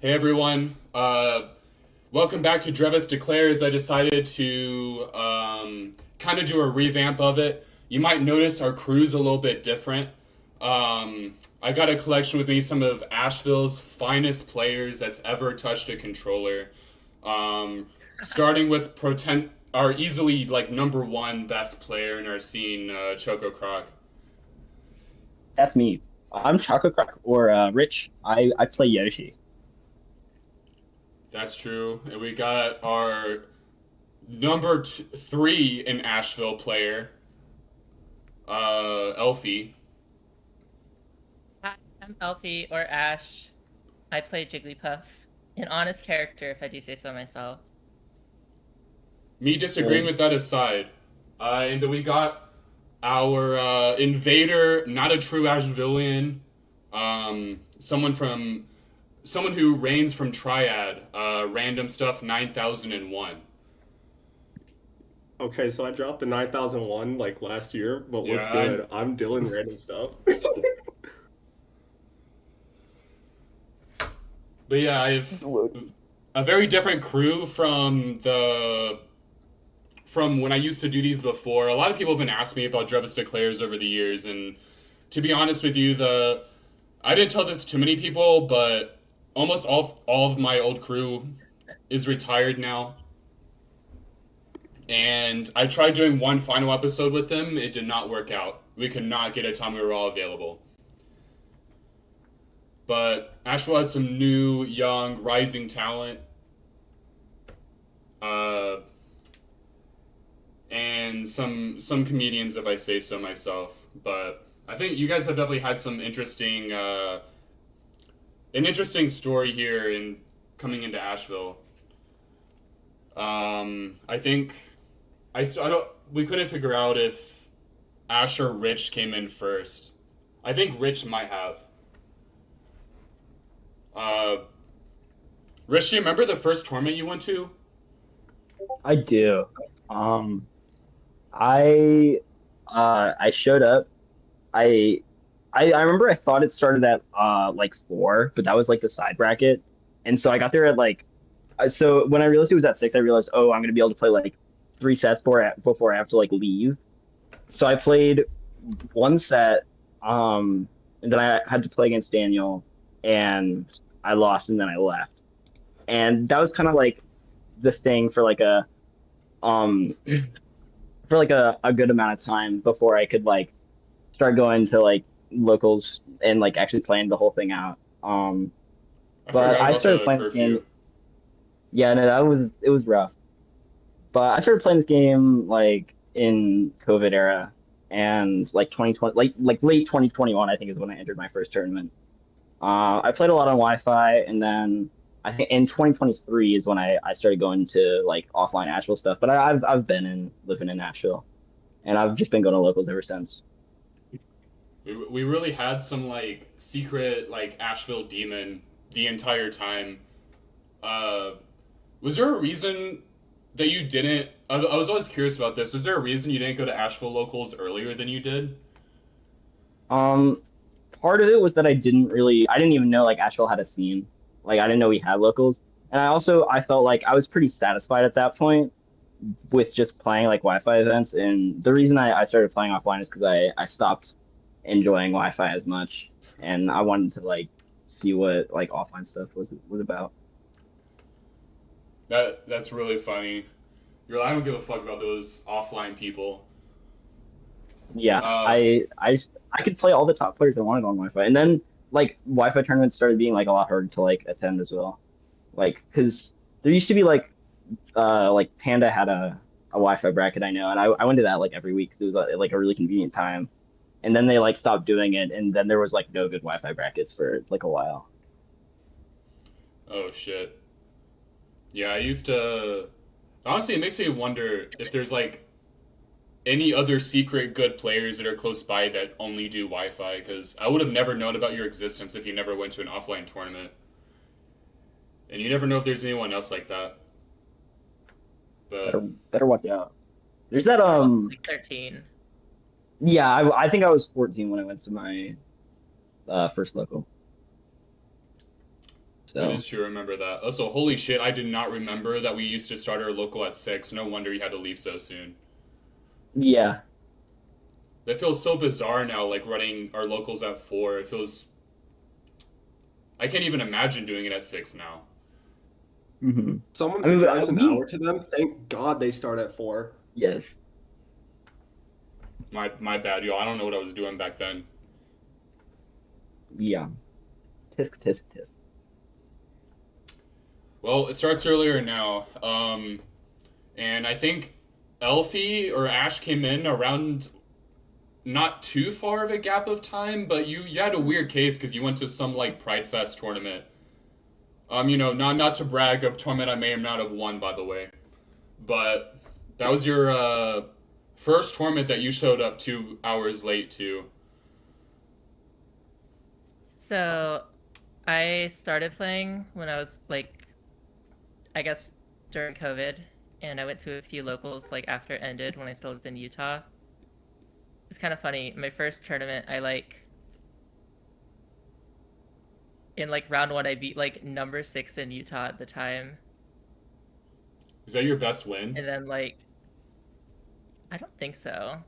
Hey everyone, welcome back to Drevis Declares. I decided to kind of do a revamp of it. You might notice our crew's a little bit different. I got a collection with me, some of Asheville's finest players that's ever touched a controller. Um, Starting with our easily like number one best player in our scene, Choco Croc. That's me. I'm Chocolate Croc or Rich. I play Yoshi. That's true. And we got our three in Asheville player, Elfie. Hi, I'm Elfie or Ash. I play Jigglypuff. An honest character, if I do say so myself. Me disagreeing Bold. with that aside. And then we got our invader, not a true Ashevillean, someone who reigns from Triad, random stuff 9001. Okay, so I dropped the 9001 like last year, but Yeah, what's good? I'm Dylan random stuff. but yeah, I've a very different crew from when I used to do these before. A lot of people have been asking me about Drevis Declares over the years, and to be honest with you, the I didn't tell this to many people, but almost all of my old crew is retired now. And I tried doing one final episode with them. It did not work out. We could not get a time we were all available. But Asheville has some new, young, rising talent. Uh, and some comedians, if I say so myself. But I think you guys have definitely had some an interesting story here in coming into Asheville. I think I don't. We couldn't figure out if Ash or Rich came in first. I think Rich might have. Uh, Rich, do you remember the first tournament you went to? I do. Um, I showed up. I I remember I thought it started at like four, but that was like the side bracket, and so I got there at like so when I realized it was at six, I realized I'm gonna be able to play like three sets before I have to like leave. So I played one set, and then I had to play against Daniel, and I lost, and then I left. And that was kind of like the thing for like a um for like a good amount of time before I could like start going to like locals and like actually playing the whole thing out. I But forgot I about started the playing this curfew. game. Yeah, no, that was it was rough. But I started playing this game like in COVID era and like 2020, like late 2021, I think is when I entered my first tournament. I played a lot on Wi-Fi, and then I think in 2023 is when I started going to like offline Nashville stuff. But I've been in living in Nashville, and I've just been going to locals ever since. We really had some like secret like Asheville demon the entire time. Uh, was there a reason that you didn't? I was always curious about this. Was there a reason you didn't go to Asheville locals earlier than you did? Um, Part of it was that I didn't even know like Asheville had a scene. Like I didn't know we had locals, and I felt like I was pretty satisfied at that point with just playing like Wi-Fi events. And the reason I started playing offline is because I stopped enjoying Wi-Fi as much, and I wanted to like see what like offline stuff was about. That's really funny. I don't give a fuck about those offline people. Yeah, Uh, I could play all the top players I wanted on Wi-Fi, and then like Wi-Fi tournaments started being like a lot harder to like attend as well. Like because there used to be like Panda had a Wi-Fi bracket I know, and I went to that like every week 'cause it was like a really convenient time. And then they like stopped doing it, and then there was like no good Wi-Fi brackets for like a while. oh shit. Yeah, I used to. Honestly, it makes me wonder if there's like any other secret good players that are close by that only do Wi-Fi. Because I would have never known about your existence if you never went to an offline tournament, and you never know if there's anyone else like that. Better But better watch out. There's that I was like 13. yeah, I think I was 14 when I went to my first local. That So is true. I remember that. Also, holy shit, I did not remember that we used to start our local at 6. No wonder you had to leave so soon. yeah. That feels so bizarre now, like running our locals at 4. It feels. I can't even imagine doing it at 6 now. hmm Someone I who mean, drives an we hour to them, thank God they start at 4. yes. My bad, yo. I don't know what I was doing back then. Yeah. Tisk tisk tisk. Well, it starts earlier now. And I think Elfie or Ash came in around not too far of a gap of time, but you had a weird case because you went to some like Pride Fest tournament. Not to brag, a tournament I may or not have won, by the way, but that was your first tournament that you showed up 2 hours late to. So I started playing when I was like, I guess during COVID, and I went to a few locals like after it ended when I still lived in Utah. It's kind of funny. My first tournament, in like round 1, I beat like number 6 in Utah at the time, Is that your best win? and then like, I don't think so.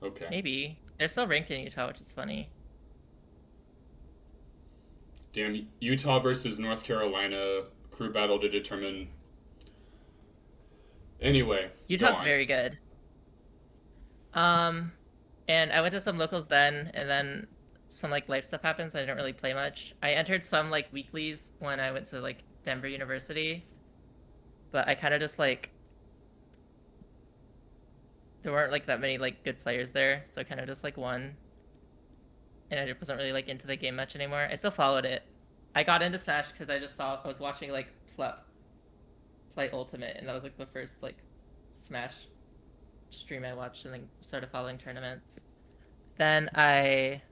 Okay. Maybe they're still ranked in Utah, which is funny. Damn, Utah versus North Carolina crew battle to determine. Anyway, Utah's go on. very good. And I went to some locals then, and then some like life stuff happens. I didn't really play much. I entered some like weeklies when I went to like Denver University, but I kind of just like there weren't like that many like good players there, so I kind of just like won, and I wasn't really like into the game much anymore. I still followed it. I got into Smash because I was watching like Flup play Ultimate, and that was like the first like Smash stream I watched, and then started following tournaments. Then I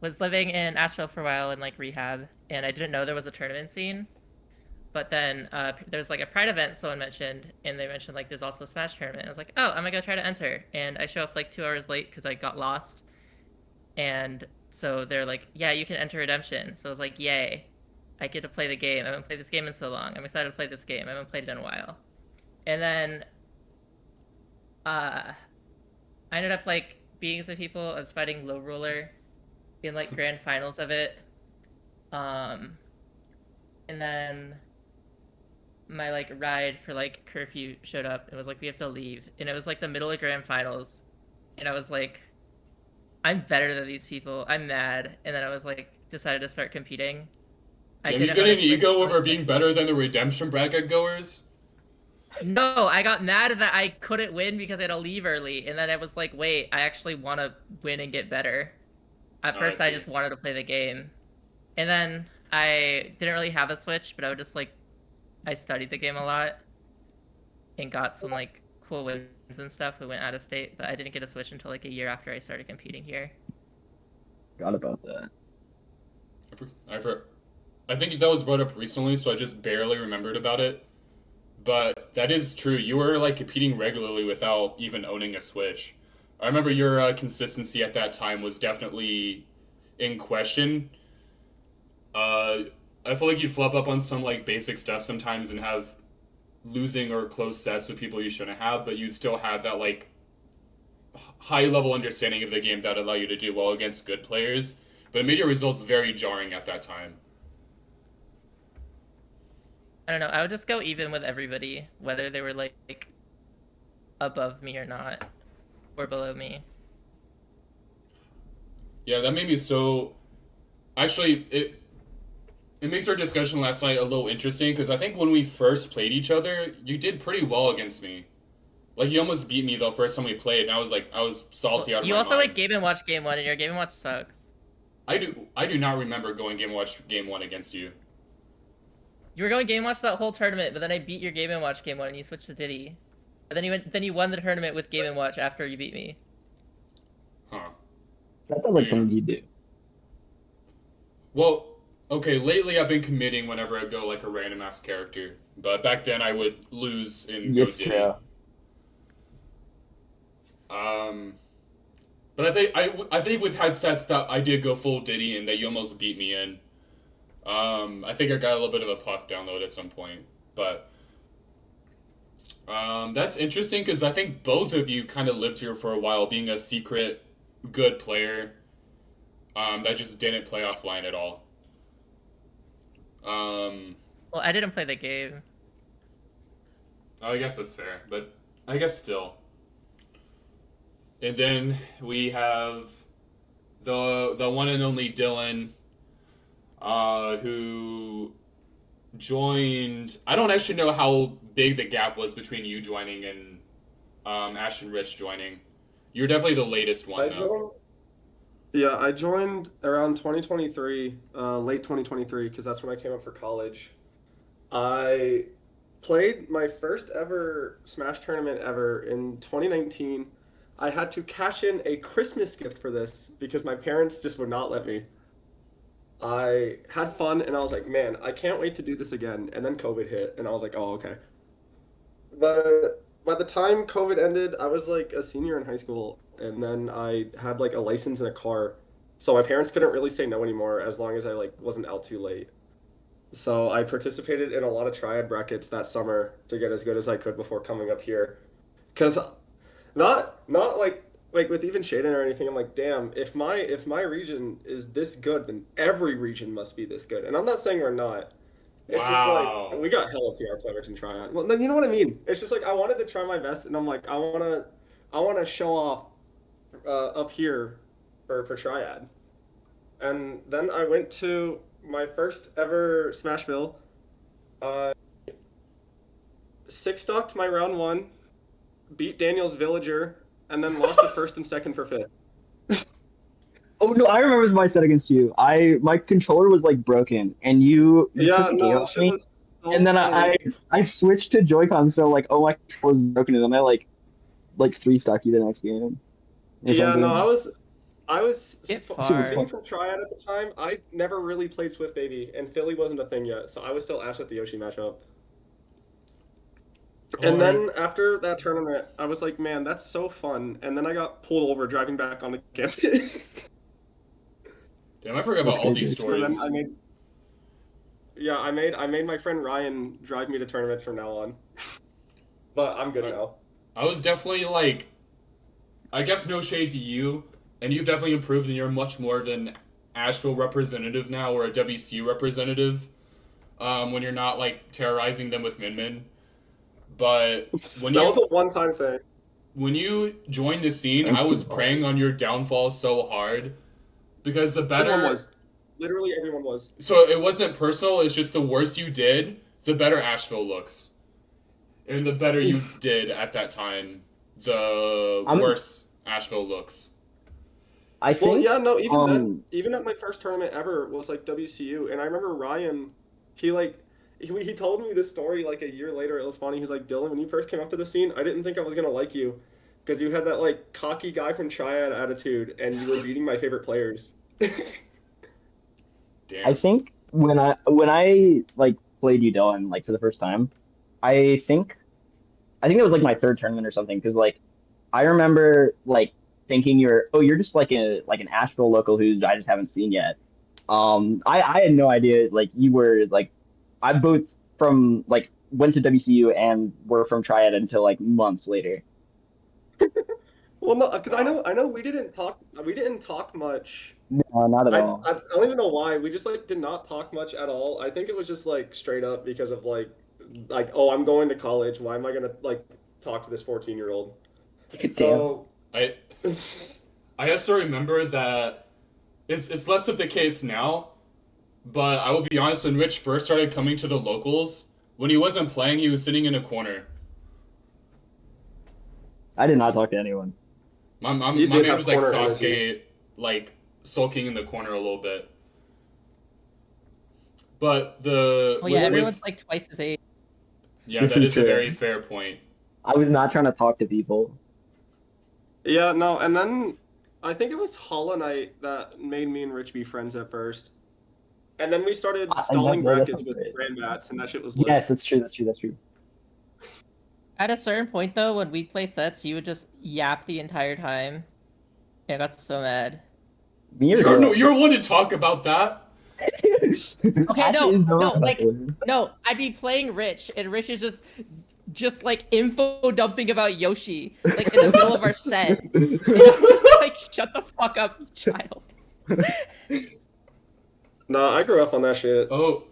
was living in Asheville for a while in like rehab, and I didn't know there was a tournament scene. But then there was like a Pride event someone mentioned, and they mentioned like there's also a Smash tournament. I was like, oh, I'm gonna go try to enter, and I show up like 2 hours late because I got lost, and so they're like, yeah, you can enter Redemption. So I was like, yay, I get to play the game. I haven't played this game in so long. I'm excited to play this game. I haven't played it in a while. And then I ended up like beating some people. I was fighting Low Ruler in like grand finals of it. And then my like ride for like curfew showed up. It was like we have to leave, and it was like the middle of grand finals, and I was like, I'm better than these people. I'm mad. And then I was like, decided to start competing. I Damn, you didn't get wanna an switch ego to, over like, being better than the redemption bracket goers? No, I got mad that I couldn't win because I had to leave early, and then I was like, wait, I actually want to win and get better. At Oh, first, I I see. just wanted to play the game, and then I didn't really have a Switch, but I would just like, I studied the game a lot, and got some like cool wins and stuff. We went out of state, but I didn't get a Switch until like a year after I started competing here. Forgot about that. I think that was brought up recently, so I just barely remembered about it. But that is true. You were like competing regularly without even owning a Switch. I remember your consistency at that time was definitely in question. I feel like you flub up on some like basic stuff sometimes and have losing or close sets with people you shouldn't have, but you'd still have that like high level understanding of the game that allow you to do well against good players. But it made your results very jarring at that time. I don't know. I would just go even with everybody, whether they were like above me or not, or below me. Yeah, that made me so. Actually, it makes our discussion last night a little interesting because I think when we first played each other, you did pretty well against me. Like you almost beat me the first time we played, and I was salty out of You my also mind. like Game and Watch game 1, and your Game and Watch sucks. I do not remember going game 1 against you. You were going Game and Watch that whole tournament, but then I beat your Game and Watch game 1, and you switched to Diddy. But then you won the tournament with Game and Watch after you beat me. Huh. That sounds like something you do. Well, okay, lately I've been committing whenever I go like a random ass character. But back then I would lose and go Yes, Diddy. yeah. But I think we've had sets that I did go full Diddy and that you almost beat me in. I think I got a little bit of a puff download at some point, but that's interesting because I think both of you kind of lived here for a while, being a secret good player that just didn't play offline at all. Well, I didn't play the game. I guess that's fair, but I guess still. And then we have the one and only Dylan, who joined. I don't actually know how big the gap was between you joining and Ash and Rich joining. You're definitely the latest one, though. I joined around 2023, late 2023, because that's when I came up for college. I played my first ever Smash tournament ever in 2019. I had to cash in a Christmas gift for this because my parents just would not let me. I had fun and I was like, man, I can't wait to do this again. And then COVID hit and I was like, oh, okay. But by the time COVID ended, I was like a senior in high school and then I had like a license and a car. So my parents couldn't really say no anymore as long as I like wasn't out too late. So I participated in a lot of triad brackets that summer to get as good as I could before coming up here. Cause not like with even Shaden or anything, I'm like, damn, if my region is this good, then every region must be this good. And I'm not saying we're not. It's Wow. just like we got hella PR players in triad. Well, then you know what I mean. It's just like I wanted to try my best, and I'm like, I wanna show off up here for triad. And then I went to my first ever Smashville. Uh, six stocked my round one, beat Daniel's villager, and then lost the first and second for fifth. Oh no, I remember my set against you. My controller was like broken, and you took the game off me, and then I switched to Joy-Con, so like, oh, my controller was broken, and then I like three stock you the next game. Yeah, no, I was Get being far. from Triad at the time. I never really played Swift Baby, and Philly wasn't a thing yet, so I was still Ash at the Yoshi matchup. And then after that tournament, I was like, man, that's so fun. And then I got pulled over driving back on the campus. Damn, I forgot about all these So stories. then I made my friend Ryan drive me to tournaments from now on. But I'm good now. I was definitely like, I guess no shade to you, and you've definitely improved, and you're much more of an Asheville representative now, or a WCU representative, when you're not like terrorizing them with Min. But That was a one-time thing. when you joined the scene, I was preying on your downfall so hard because the better Everyone was. Literally everyone was. So it wasn't personal. It's just the worse you did, the better Asheville looks, and the better you did at that time, the worse Asheville looks. I think. Well, yeah, no, even at my first tournament ever was like WCU, and I remember Ryan, he told me this story like a year later. It was funny. He was like, Dylan, when you first came up to the scene, I didn't think I was gonna like you, because you had that like cocky guy from Triad attitude, and you were beating my favorite players. Damn. I think when I like played you, Dylan, like for the first time, I think it was like my third tournament or something, because like I remember like thinking you're just like an Asheville local who I just haven't seen yet. I had no idea like you were like I both from like went to WCU and were from Triad until like months later. Well, no, because I know we didn't talk much. No, not at all. I don't even know why. We just like did not talk much at all. I think it was just like straight up because of like oh, I'm going to college. Why am I gonna like talk to this 14-year-old? So I also remember that it's less of the case now, but I will be honest, when Rich first started coming to the locals, when he wasn't playing, he was sitting in a corner. I did not talk to anyone. My man was like Sasuke, like sulking in the corner a little bit. But everyone's like twice his age. Yeah, This that is is a true. very fair point. I was not trying to talk to people. yeah, no, and then I think it was Hollow Knight that made me and Rich be friends at first. And then we started stalling brackets with Grand Bats, and that shit was lit. Yes, that's true. That's true. At a certain point, though, when we play sets, you would just yap the entire time. Yeah, I got so mad. You're one to talk about that. Okay, Ash no, is the no, best like, player. no, I'd be playing Rich, and Rich is just like info dumping about Yoshi, like in the middle of our set, and I'm just like, shut the fuck up, you child. Nah, I grew up on that shit. Oh,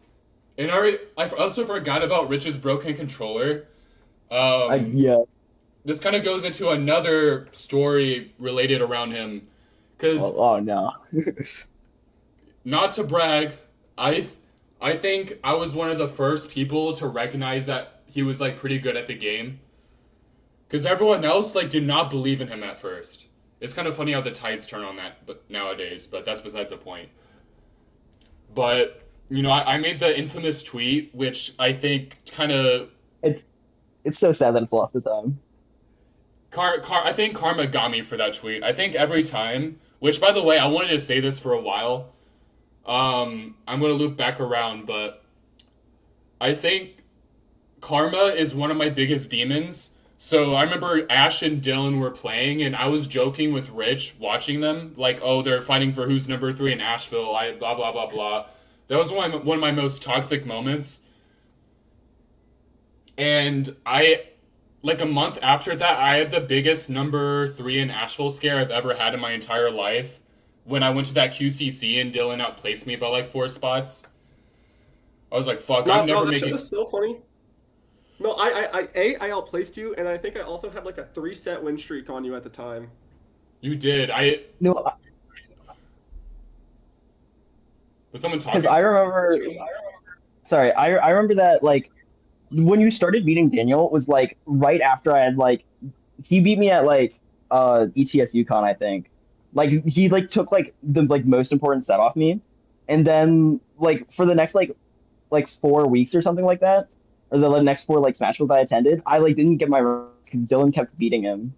and I also forgot about Rich's broken controller. Yeah. This kind of goes into another story related around him, because Oh no. not to brag, I think I was one of the first people to recognize that he was like pretty good at the game, because everyone else like did not believe in him at first. It's kind of funny how the tides turn on that, but nowadays. But that's besides the point. But I made the infamous tweet, which I think kind of It's so sad that it's lost to time. I think karma got me for that tweet. I think every time, which by the way, I wanted to say this for a while. I'm gonna loop back around, but I think karma is one of my biggest demons. So I remember Ash and Dylan were playing, and I was joking with Rich watching them, like, oh, they're fighting for who's number 3 in Asheville. I blah blah blah blah. That was one of my most toxic moments. And like a month after that, I had the biggest number 3 in Asheville scare I've ever had in my entire life. When I went to that QCC and Dylan outplaced me by like 4 spots. I was like, fuck, I'm never that making. shit was so funny. No, I outplaced you, and I think I also had like a 3-set win streak on you at the time. You did. No, Was someone because talking? I remember. Sorry, I remember that like when you started beating Daniel was like right after I had like he beat me at like ETS Yukon, I think. Like he like took like the like most important set off me, and then like for the next like 4 weeks or something like that, or the next 4 like Smash Bros I attended, I like didn't get my because Dylan kept beating him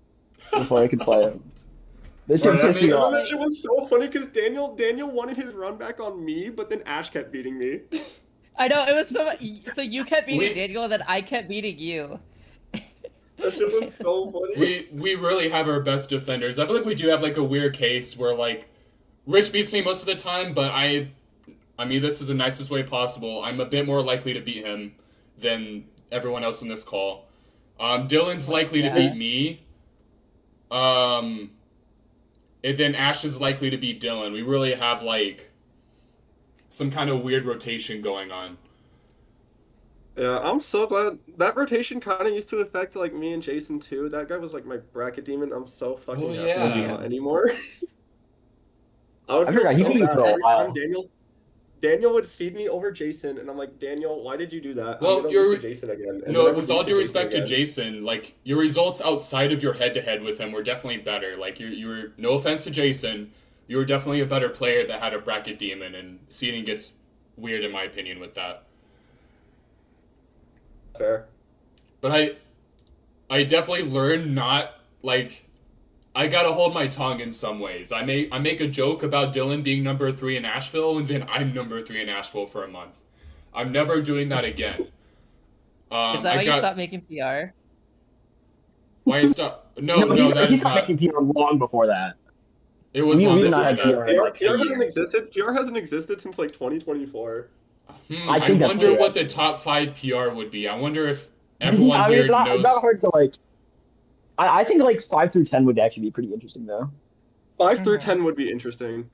before I could play him. This shit Right, I pissed me mean- off. That shit was so funny because Daniel wanted his run back on me, but then Ash kept beating me. I know, it was so you kept beating We- Daniel, and then I kept beating you. That shit was so funny. We really have our best defenders. I feel like we do have like a weird case where like Rich beats me most of the time, but I mean this is the nicest way possible. I'm a bit more likely to beat him than everyone else in this call. Dylan's likely to beat me. And then Ash is likely to beat Dylan. We really have like some kind of weird rotation going on. Yeah, I'm so glad that rotation kind of used to affect like me and Jason too. That guy was like my bracket demon. I'm so fucking Oh, happy yeah. he's not anymore. I would I feel forgot, he so beat me bad for a every while. time Daniel would seed me over Jason, and I'm like, Daniel, why did you do that? Well, I'm gonna you're- lose to Jason again. And No, then I would with lose all due Jason respect to again. Jason, like your results outside of your head-to-head with him were definitely better. Like you were, no offense to Jason, you were definitely a better player that had a bracket demon, and seeding gets weird in my opinion with that. Fair. But I definitely learned not like I gotta hold my tongue in some ways. I make a joke about Dylan being number 3 in Asheville, and then I'm number 3 in Asheville for a month. I'm never doing that again. Is that why you stopped making PR? Why you stop? No, that he is stopped not. making PR long before that. It was We- long we before not that. had PR. PR, like, PR a hasn't year. existed. PR hasn't existed since like 2024. I I think that's wonder correct. what the top 5 PR would be. I wonder if everyone I mean, here it's not, knows. not hard to like. I think like 5 through 10 would actually be pretty interesting though. 5 through 10 would be interesting.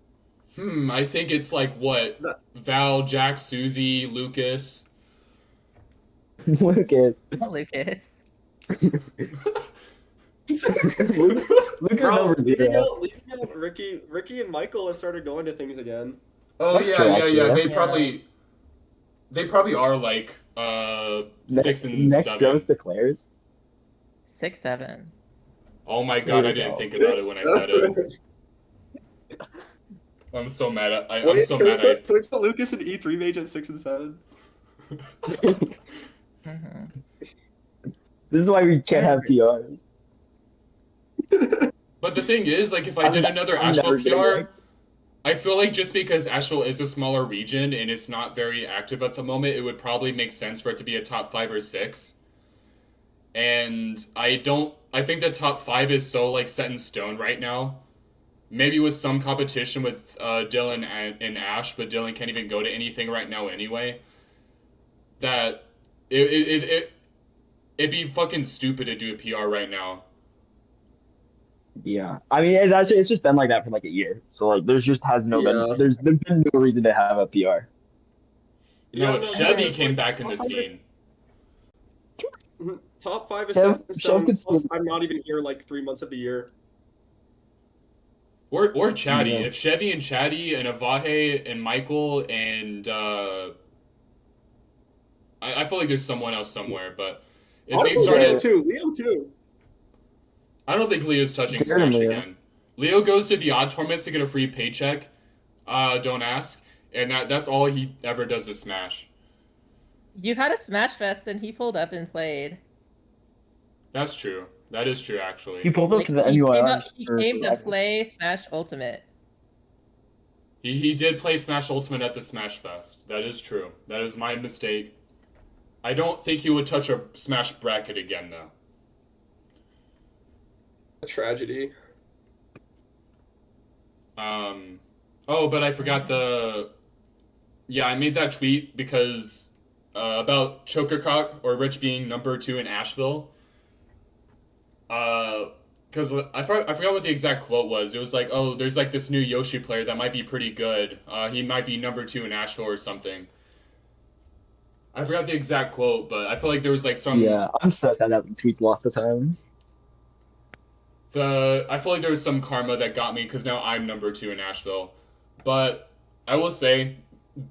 I think it's like what? Val, Jack, Susie, Lucas. Lucas. Lucas. Lucas Bro, number leaving 0. out Ricky and Michael have started going to things again. Oh That's yeah, true, yeah, actually, yeah. yeah. They probably are like 6 and Next 7. goes to Claire's. 6, 7. Oh my god, I didn't think about it when I said it. I'm so mad at I'm so Can we mad at put Lucas and E3 mage at 6 and 7? This is why we can't have PRs. But the thing is, like if I did another I'm Asheville never getting PR, ranked. I feel like just because Asheville is a smaller region and it's not very active at the moment, it would probably make sense for it to be a top 5 or 6. And I think the top 5 is so like set in stone right now. maybe with some competition with Dylan and Ash, but Dylan can't even go to anything right now anyway. That it'd be fucking stupid to do a PR right now. Yeah, I mean it's just been like that for like a year. So like Yeah. there's been no reason to have a PR. No, Yeah, if no, Chevy because came like back in the top five scene. top five is set in Chev stone. could Plus, still, I'm not even here like 3 months of the year. Or Chatty. yeah. If Chevy and Chatty and Avahe and Michael and I feel like there's someone else somewhere, but if they Also, Leo started, too. Leo too. I don't think Leo's touching Jared and Smash Leo. again. Leo goes to the odd tournaments to get a free paycheck. Don't ask, and that's all he ever does with Smash. You had a Smash Fest and he pulled up and played. That's true. That is true, He actually. pulls up Like to the he came MUIR. up, he came to play Smash Ultimate. He did play Smash Ultimate at the Smash Fest. That is true. That is my mistake. I don't think he would touch a Smash bracket again, though. A tragedy. Oh, but I forgot Yeah, I made that tweet because about Chokercock or Rich being number 2 in Asheville. Because I forgot what the exact quote was. It was like, oh, there's like this new Yoshi player that might be pretty good. He might be number 2 in Asheville or something. I forgot the exact quote, but I feel like there was like some. Yeah, I'm so sad that tweet's lost to time. I feel like there was some karma that got me because now I'm number 2 in Asheville. But I will say,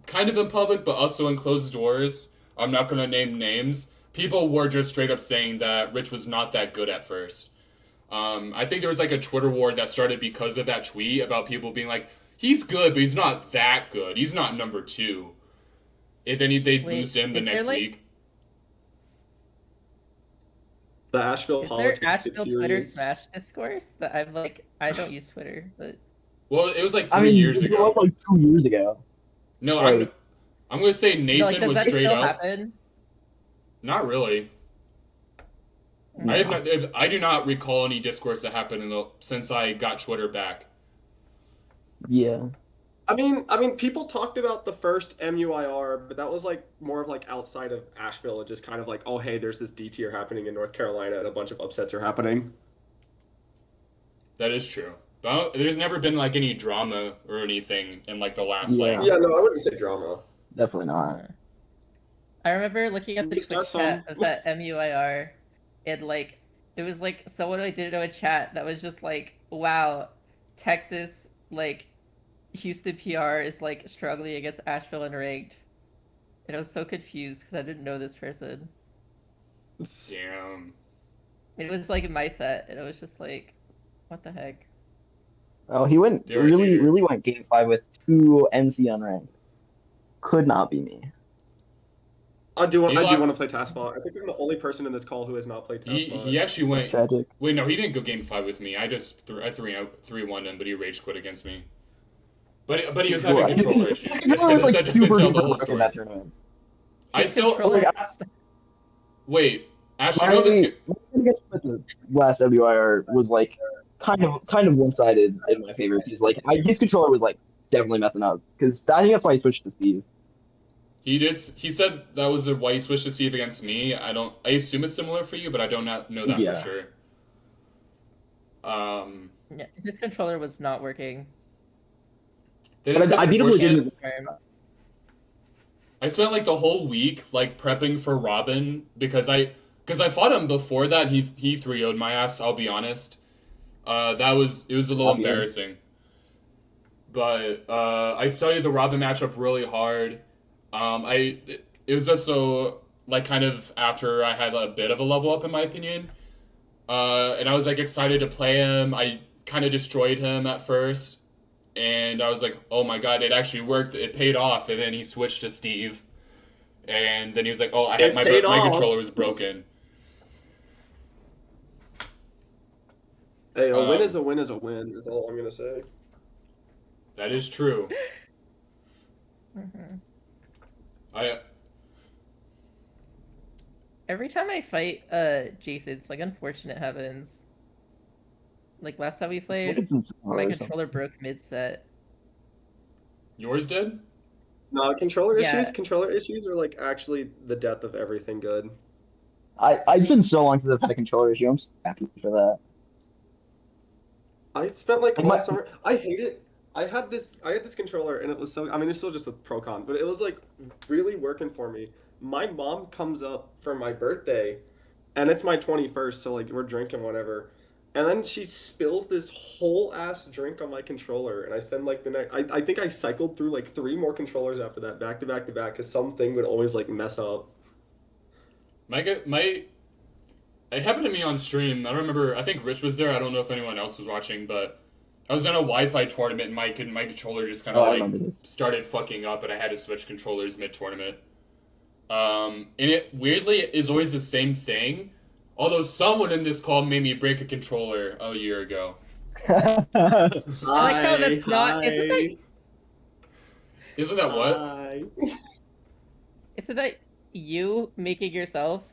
kind of in public, but also in closed doors, I'm not going to name names. People were just straight up saying that Rich was not that good at first. I think there was like a Twitter war that started because of that tweet about people being like, he's good, but he's not that good. He's not number 2. And then they'd lose to him the next week. The Asheville Is there politics get Asheville Twitter serious. Smash discourse that I'm like, I don't use Twitter, but Well, it was like 3 I mean, years it ago. was like 2 years ago. No, Like- I'm going to say Nathan no, like, does was that straight still up. happen? Not really. No. I do not recall any discourse that happened since I got Twitter back. Yeah. I mean, people talked about the first MUIR, but that was like more of like outside of Asheville and just kind of like, oh hey, there's this D tier happening in North Carolina and a bunch of upsets are happening. That is true. But there's never been like any drama or anything in like the last Yeah. like. Yeah, no, I wouldn't say drama. Definitely not. I remember looking at the Just Twitch start chat some. of that MUIR, and like there was like someone I did know a chat that was just like, wow, Texas like Houston PR is like struggling against Asheville and ranked, and I was so confused because I didn't know this person. Damn. And it was like in my set, and it was just like, what the heck? Oh, he went They're really here. really went game 5 with 2 NC unranked. Could not be me. I do want Eli- to play Taskbot. I think I'm the only person in this call who has not played Taskbot. He actually That's went. tragic. Wait, no, he didn't go game 5 with me. I just 3-1 him, but he rage quit against me. But he was having Well, controller issues. He was like That doesn't super tell the duper whole quick in story. that tournament. I His still controller- wait. Ash, you know this. My against the last WIR was like kind of one-sided in my favor. He's like his controller was like definitely messing up because I think that's why he switched to Steve. He did. He said that was why he switched to Steve against me. I assume it's similar for you, but I don't know that Yeah. for sure. Yeah, his controller was not working. That But is I beat him unfortunate. legitimately. I spent like the whole week like prepping for Robin because I fought him before that. He 3-0'd my ass. I'll be honest. It was a little I'll be embarrassing. But I studied the Robin matchup really hard. It was just so like kind of after I had a bit of a level up in my opinion. And I was like excited to play him. I kind of destroyed him at first. And I was like, oh my god, it actually worked. It paid off. And then he switched to Steve. And then he was like, oh, It paid my off. controller was broken. Hey, a win Um, is a win is a win. Is all I'm gonna say. That is true. Mhm. Every time I fight Jason, it's like unfortunate happens. Like last time we I think played, it's in my or something. controller broke mid-set. Yours did? No, controller Yeah. issues are like actually the death of everything good. It's been so long since I've had a controller issue. I'm so happy for that. I spent like Like all my summer. I hate it. I had this controller and it was so, I mean, it's still just a pro con, but it was like really working for me. My mom comes up for my birthday and it's my 21st, so like we're drinking whatever. And then she spills this whole ass drink on my controller, and I spend like the next. I think I cycled through like three more controllers after that, back to back to back, because something would always like mess up. My it happened to me on stream. I don't remember. I think Rich was there. I don't know if anyone else was watching, but I was in a Wi-Fi tournament, and my controller just kind oh, of I like remember this. started fucking up, and I had to switch controllers mid-tournament. And it weirdly is always the same thing. Although someone in this call made me break a controller a year ago. I like how that's not. Isn't that what? Hi. Isn't that you making yourself?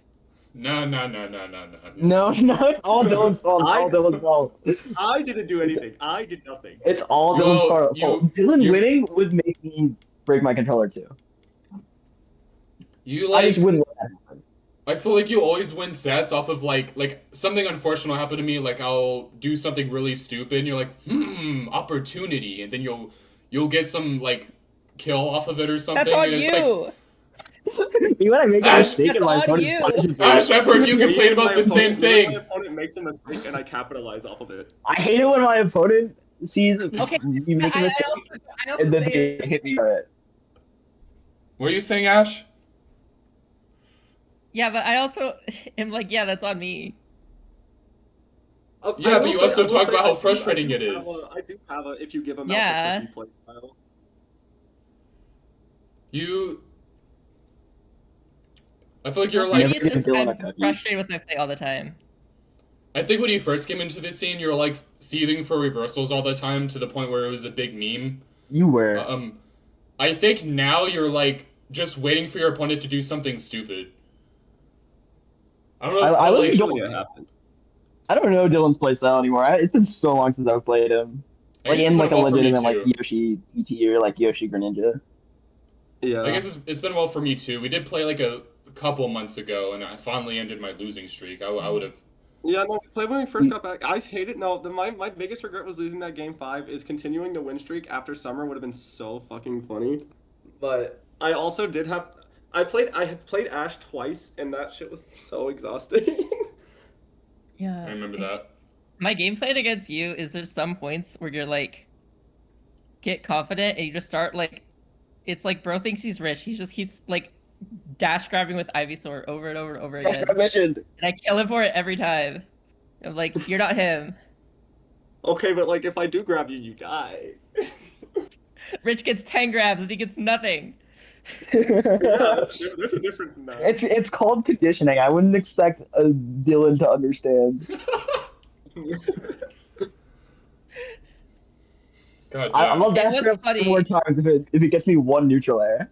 No. No, it's all Dylan's fault. It's all Dylan's fault. I didn't do anything. I did nothing. It's all Yo, Dylan's fault. Dylan you- winning would make me break my controller too. You I like. just wouldn't let that happen. I feel like you always win sets off of like something unfortunate will happen to me. Like I'll do something really stupid, and you're like, opportunity, and then you'll get some like kill off of it or something. That's on and it's you. You when I make a Ash, mistake that's and my on opponent you. punishes me. Ash, I've heard you complain about the same My thing. opponent makes a mistake and I capitalize off of it. I hate it when my opponent sees Okay, me make a I mistake also and then say they hit me for it. What are you saying, Ash? yeah, but I also am like, yeah, that's on me. Yeah, but you also talk about how I frustrating it have is. I do have a if you give a mouse Yeah. a cookie play style. I feel like you're For like. me, it's just Dylan I'm a cookie. frustrated with my play all the time. I think when you first came into the scene, you were like seething for reversals all the time to the point where it was a big meme. You were. I think now you're like just waiting for your opponent to do something stupid. I don't know. I like, really don't. Usually it happens. I don't know Dylan's playstyle anymore. It's been so long since I've played him. I Like guess it's in been like a well for me legitimate like too. Yoshi ET or like Yoshi Greninja. Yeah. I guess it's been well for me too. We did play like a couple months ago, and I finally ended my losing streak. I would have. Yeah, no, we played when we first got back. I hate it. No, my biggest regret was losing that game 5. Is continuing the win streak after summer would have been so fucking funny. But I also did have. I had played Ash twice, and that shit was so exhausting. Yeah. I remember that. My game plan against you is there's some points where you're like, get confident and you just start like, it's like bro thinks he's rich. He just keeps like dash grabbing with Ivysaur over and over and over again. I mentioned. And I kill him for it every time. I'm like, you're not him. Okay, but like if I do grab you, you die. Rich gets 10 grabs and he gets nothing. Yeah, there's a difference in that. It's called conditioning. I wouldn't expect Dylan to understand. God I'll damn. dash was grab funny. 2 more times if it gets me 1 neutral air.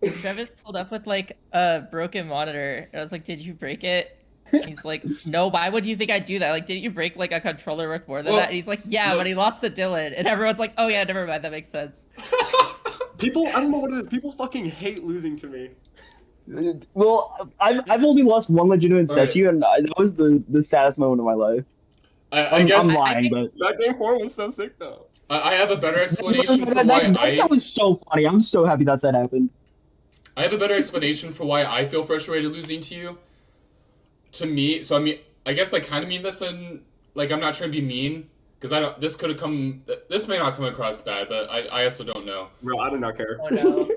Drevis pulled up with like a broken monitor. And I was like, did you break it? And he's like, no, why would you think I'd do that? Like, didn't you break like a controller worth more than Well, that? And he's like, yeah, look- but he lost to Dylan. And everyone's like, oh yeah, never mind, that makes sense. People, I don't know what it is. People fucking hate losing to me. Well, I've only lost 1 legitimate Alright. statue, and that was the saddest moment of my life. I guess I'm I lying, think- but That game 4 was so sick though. I have a better explanation for that why was so funny. I'm so happy that happened. I have a better explanation for why I feel frustrated losing to you. To me, so I mean, I guess I kind of mean this in like I'm not trying to be mean because I don't. This could have come. This may not come across bad, but I also don't know. Bro, I do not care. Oh no.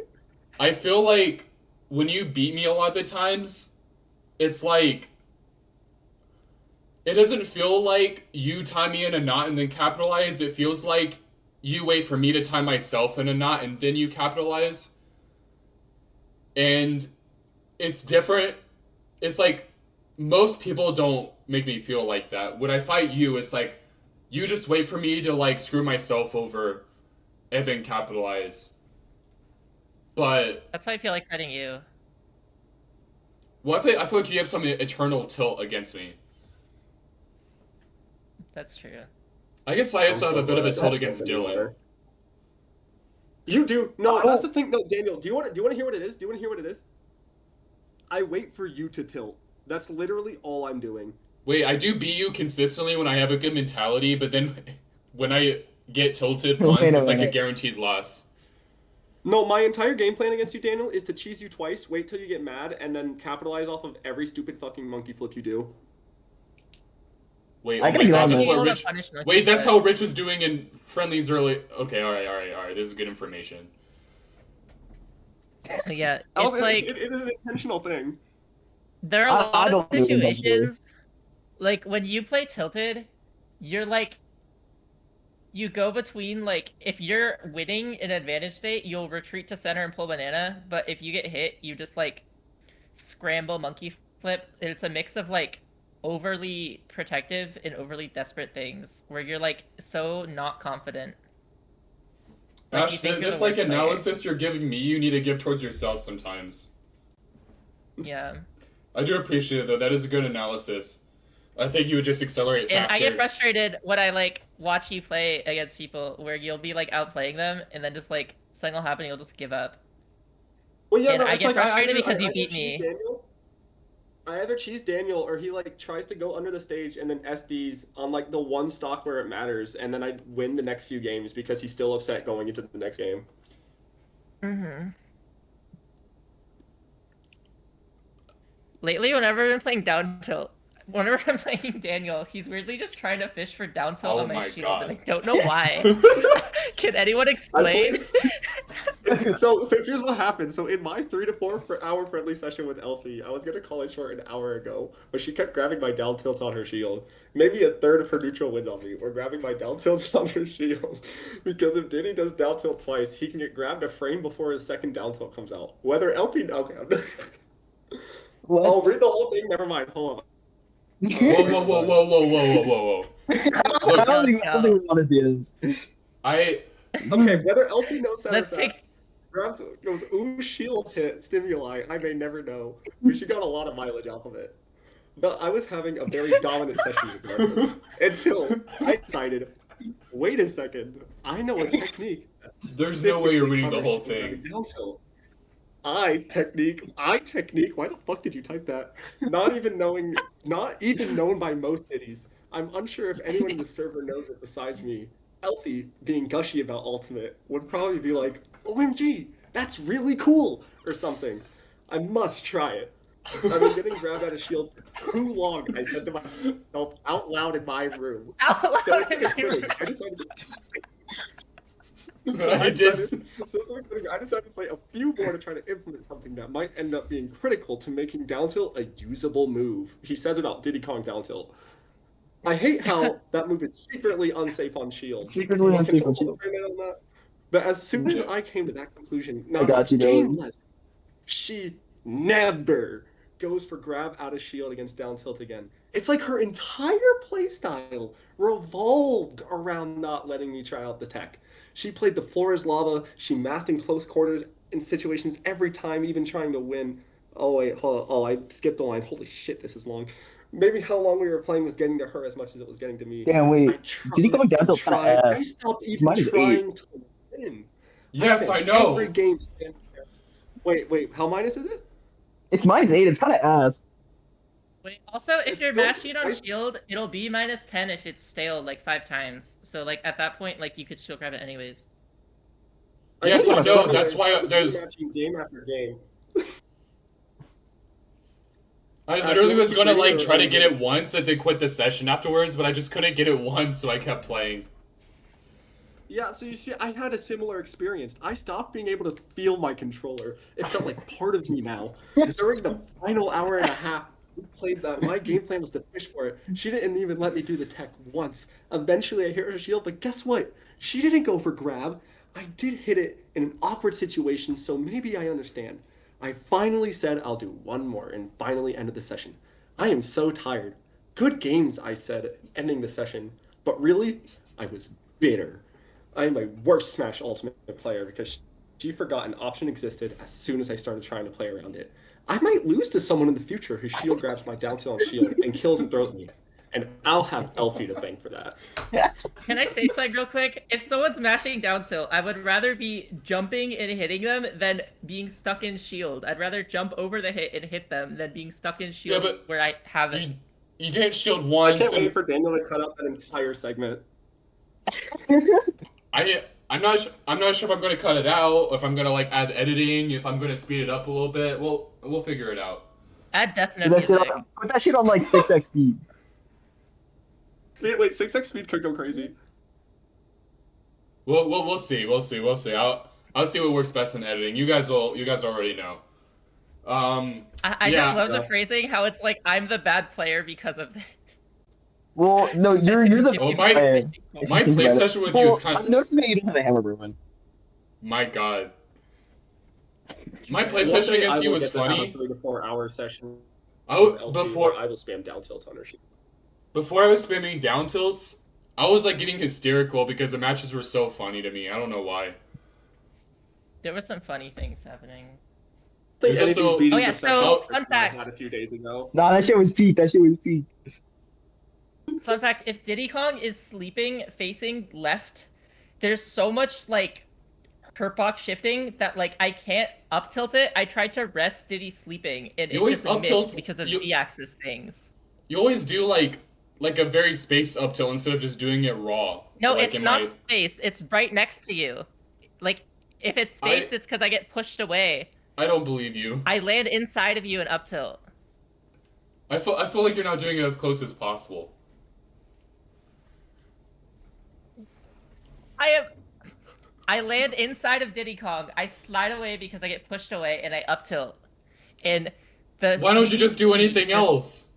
I feel like when you beat me a lot of the times, it's like it doesn't feel like you tie me in a knot and then capitalize. It feels like you wait for me to tie myself in a knot and then you capitalize. And it's different. It's like most people don't make me feel like that. When I fight you, it's like you just wait for me to like screw myself over and then capitalize. But That's how I feel like fighting you. well, I feel like you have some eternal tilt against me. That's true. I guess I also I'm have a so bit of a glad tilt that against doesn't Dylan. matter. You do. No, I that's don't- the thing. No, Daniel, do you want to hear what it is? Do you want to hear what it is? I wait for you to tilt. That's literally all I'm doing. Wait, I do beat you consistently when I have a good mentality, but then when I get tilted Wait once, a it's like a minute. guaranteed loss. No, my entire game plan against you, Daniel, is to cheese you twice, wait till you get mad, and then capitalize off of every stupid fucking monkey flip you do. Wait, I oh gotta my get god, on that's this. what Being able to Rich. punish monkey Wait, that's flip. how Rich was doing in friendlies early. Okay, alright. This is good information. Yeah, Oh, it's like it is an intentional thing. there are a I lot of don't do it intentionally. situations, like when you play tilted, you're like, you go between like if you're winning in advantage state, you'll retreat to center and pull banana, but if you get hit, you just like scramble monkey flip. It's a mix of like overly protective and overly desperate things where you're like so not confident. Like, you Ash, think you're this the like worst player. analysis you're giving me, you need to give towards yourself sometimes. Yeah. I do appreciate it though. That is a good analysis. I think you would just accelerate And faster. I get frustrated when I like watch you play against people where you'll be like outplaying them and then just like something will happen, you'll just give up. Well, yeah, And no, I it's get like frustrated either- because you either beat cheese me. Daniel, I either cheese Daniel or he like tries to go under the stage and then SDs on like the one stock where it matters, and then I win the next few games because he's still upset going into the next game. Mm-hmm. Lately, whenever I've been playing down tilt, whenever I'm playing Daniel, he's weirdly just trying to fish for down tilt Oh on my my shield, and I God. don't know why. Can anyone explain? So here's what happened. So in my 3 to 4 hour friendly session with Elfie, I was gonna call it short an hour ago, but she kept grabbing my down tilts on her shield. Maybe a third of her neutral wins on me. Or grabbing my down tilts on her shield. Because if Diddy does down tilt twice, he can get grabbed a frame before his second down tilt comes out. Whether Elfie okay. What? I'll read the whole thing, never mind. Hold on. Whoa. I don't think we want to do this. Okay, whether Elfie knows that Let's or not. take. Grabs goes, ooh, shield hit, stimuli. I may never know. But she got a lot of mileage off of it. But I was having a very dominant session with Drevis until I decided, wait a second, I know a technique. There's no way you're reading the whole Cover thing. down tilt. I technique. Why the fuck did you type that? Not even known by most idiots. I'm unsure if anyone in the server knows it besides me. Elfie, being gushy about Ultimate, would probably be like, OMG, that's really cool, or something. I must try it. I've been getting grabbed out of shield for too long, I said to myself out loud in my room. So instead of quitting, I decided to play a few more to try to implement something that might end up being critical to making down tilt a usable move. He says about Diddy Kong down tilt. I hate how that move is secretly unsafe on shield. Secretly Can unsafe on someone shield. comment on that? But as soon as I came to that conclusion, I got you, game Dylan. less, she never goes for grab out of shield against down tilt again. It's like her entire playstyle revolved around not letting me try out the tech. She played the floor is lava. She masked in close quarters in situations every time, even trying to win. Oh wait, hold on. Oh, I skipped a line. Holy shit, this is long. Maybe how long we were playing was getting to her as much as it was getting to me. Damn, wait. Diddy Kong down tilt's kinda ass. I stopped even Mine is 8. trying to win. Yes, spent I know. Every game spent. Wait, how minus is it? It's -8. It's kind of ass. Wait, also, if It's you're still- mashing on shield, it'll be -10 if it's stale like 5 times. So like at that point, like you could still grab it anyways. Yes, just I know, realized that's why I was there's- rematching game after game. I literally was gonna like Actually, try to get it once and then quit the session afterwards, but I just couldn't get it once, so I kept playing. Yeah, so you see, I had a similar experience. I stopped being able to feel my controller. It felt like part of me now. During the final hour and a half, we played that. My game plan was to fish for it. She didn't even let me do the tech once. Eventually, I hit her shield, but guess what? She didn't go for grab. I did hit it in an awkward situation, so maybe I understand. I finally said I'll do one more and finally ended the session. I am so tired. Good games, I said, ending the session. But really, I was bitter. I am my worst Smash Ultimate player because she forgot an option existed as soon as I started trying to play around it. I might lose to someone in the future who shield grabs my down tilt on shield and kills and throws me. and I'll have Elfie to thank for that. Can I say something real quick? If someone's mashing down tilt, I would rather be jumping and hitting them than being stuck in shield. I'd rather jump over the hit and hit them than being stuck in shield where I have it. You didn't shield I once. can't wait for Daniel to cut out that entire segment. I'm not sure if I'm gonna cut it out, if I'm gonna like add editing, if I'm gonna speed it up a little bit. We'll figure it out. Add death note music. Put that shit on like 6x speed. Wait, 6x speed could go crazy. We'll see. I'll see what works best in editing. You guys already know. I just love the phrasing, how it's like I'm the bad player because of this. Well, no, you're the player. My play session with you is kind of. I'm noticing that you don't have a hammer, Bruin. My God. My play session against you was funny. I will get to have a 3 to 4 hour session. I will spam down tilt on her sheet. Before I was spamming down tilts, I was like getting hysterical because the matches were so funny to me. I don't know why. There were some funny things happening. Fun fact. Had a few days ago. Nah, that shit was peak. Fun fact, if Diddy Kong is sleeping facing left, there's so much like herpbox shifting that like I can't up tilt it. I tried to rest Diddy sleeping and it just missed because of Z-axis things. You always do like a very spaced up tilt instead of just doing it raw. No, like, it's not spaced. It's right next to you. Like if it's spaced, it's because I get pushed away. I don't believe you. I land inside of you and up tilt. I feel like you're not doing it as close as possible. I land inside of Diddy Kong. I slide away because I get pushed away, and I up tilt. And why don't you just do anything else?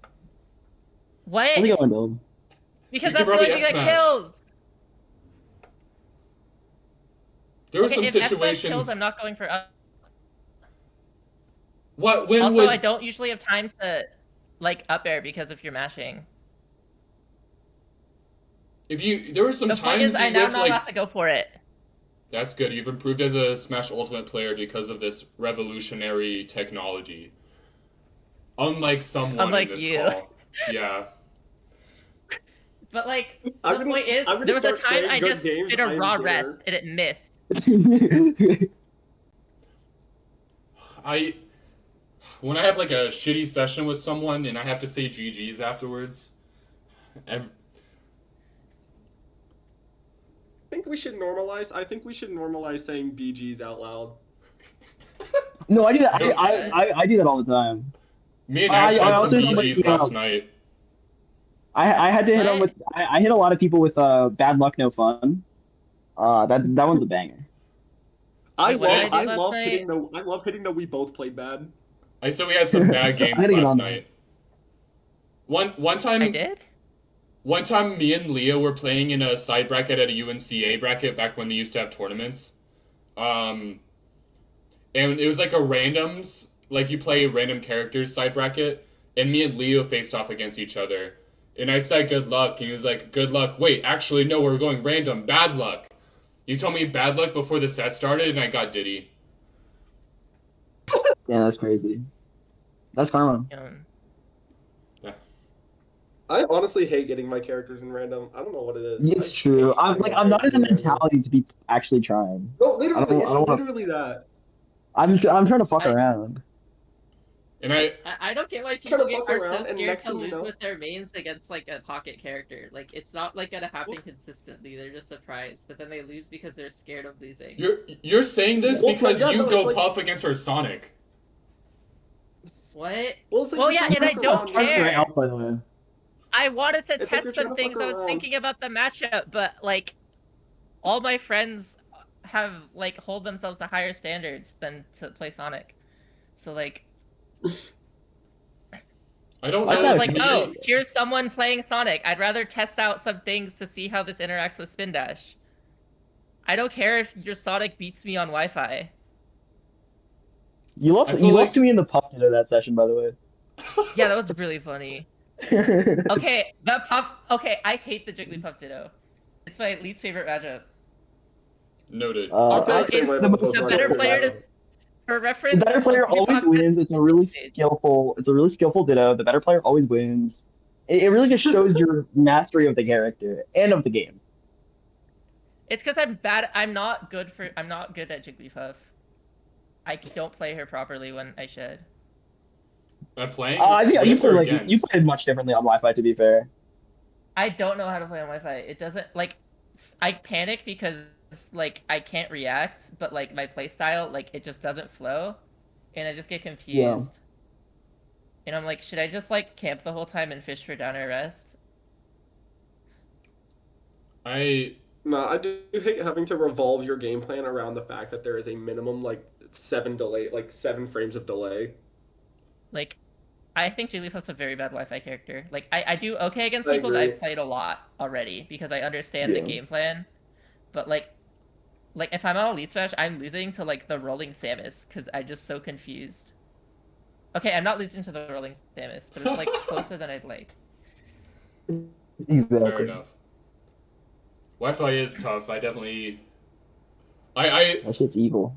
What? Because that's the only thing that kills. There were some if situations. Kills, I'm not going for up. I don't usually have time to like up air because of your mashing. There were some times. The point is, I'm now not allowed to go for it. That's good. You've improved as a Smash Ultimate player because of this revolutionary technology. Unlike someone in this call. Yeah. But like, the point is, there was a time I just did a raw rest and it missed. When I have like a shitty session with someone and I have to say GG's afterwards, I think we should normalize saying BGs out loud. No, I do that. I do that all the time. Me and Ash had some BGs last night. I had to hit him with. I hit a lot of people with bad luck, no fun. That one's a banger. I love hitting the we both played bad. I said we had some bad games last night. One time. I did? One time, me and Leah were playing in a side bracket at a UNCA bracket back when they used to have tournaments. And it was like a randoms, like you play random characters side bracket, and me and Leo faced off against each other. And I said good luck, and he was like, good luck. Wait, actually, no, we're going random. Bad luck. You told me bad luck before the set started, and I got Diddy. Yeah, that's crazy. That's karma. Yeah. I honestly hate getting my characters in random. I don't know what it is. It's true. I'm not in the mentality to be actually trying. No, literally, it's literally that. I'm trying to fuck around. And I don't get why people are so scared to lose with their mains against like a pocket character. Like it's not like gonna happen consistently. They're just surprised, but then they lose because they're scared of losing. You're saying this because you go puff against her Sonic. What? Well, yeah, and I don't care. Out, by the way. I wanted to test some things. I was thinking about the matchup, but like, all my friends have like hold themselves to higher standards than to play Sonic. So like, I don't know. I was like, oh, here's someone playing Sonic. I'd rather test out some things to see how this interacts with Spin Dash. I don't care if your Sonic beats me on Wi-Fi. You lost to me in the pub dinner that session, by the way. Yeah, that was really funny. Okay, I hate the Jigglypuff Ditto. It's my least favorite matchup. Noted. Also, it's the better player to, for reference. The better player always wins. It's a really skillful Ditto. The better player always wins. It really just shows your mastery of the character and of the game. It's because I'm bad. I'm not good at Jigglypuff. I don't play her properly when I should. Playing Yeah, with or you against? played much differently on Wi-Fi. To be fair, I don't know how to play on Wi-Fi. It doesn't like I panic because like I can't react, but like my play style like it just doesn't flow, and I just get yeah. confused. And I'm like, should I just like camp the whole time and fish for down or rest? I No, I do hate having to revolve your game plan around the fact that there is a minimum like 7 frames of delay. Like, I think Jigglypuff's a very bad Wi-Fi character. Like, I do okay against I people that agree. I've played a lot already because I understand the Yeah. game plan. But like if I'm on Elite Smash, I'm losing to like the Rolling Samus because I'm just so confused. Okay, I'm not losing to the Rolling Samus, but it's like closer than I'd like. fair Exactly. enough. Wi-Fi is tough. I definitely. I That shit's evil.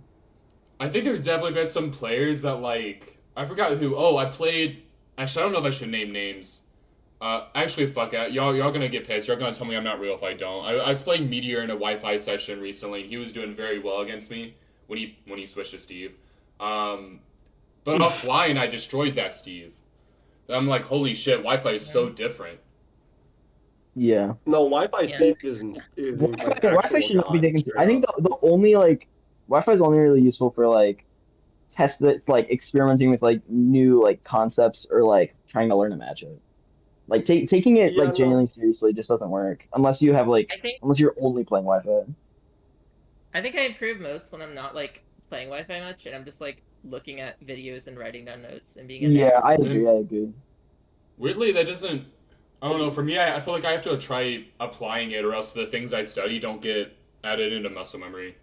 I think there's definitely been some players that like I forgot who. Oh, I played. Actually, I don't know if I should name names. Actually, fuck it. Y'all gonna get pissed. You're gonna tell me I'm not real if I don't. I was playing Meteor in a Wi-Fi session recently. He was doing very well against me when he switched to Steve. But offline I destroyed that Steve. I'm like, holy shit, Wi-Fi is so different. Yeah. No, Wi-Fi Yeah. Steve is like Wi-Fi actual should not be god, taken. straight I think up. the only like Wi-Fi is only really useful for like like experimenting with like new like concepts or like trying to learn a matchup. Like taking it Yeah, like genuinely no, seriously just doesn't work unless you have like I think unless you're only playing Wi-Fi. I think I improve most when I'm not like playing Wi-Fi much and I'm just like looking at videos and writing down notes and being a Yeah, nerd. I agree. And I agree. weirdly, that doesn't. I don't know. For me, I feel like I have to try applying it, or else the things I study don't get added into muscle memory.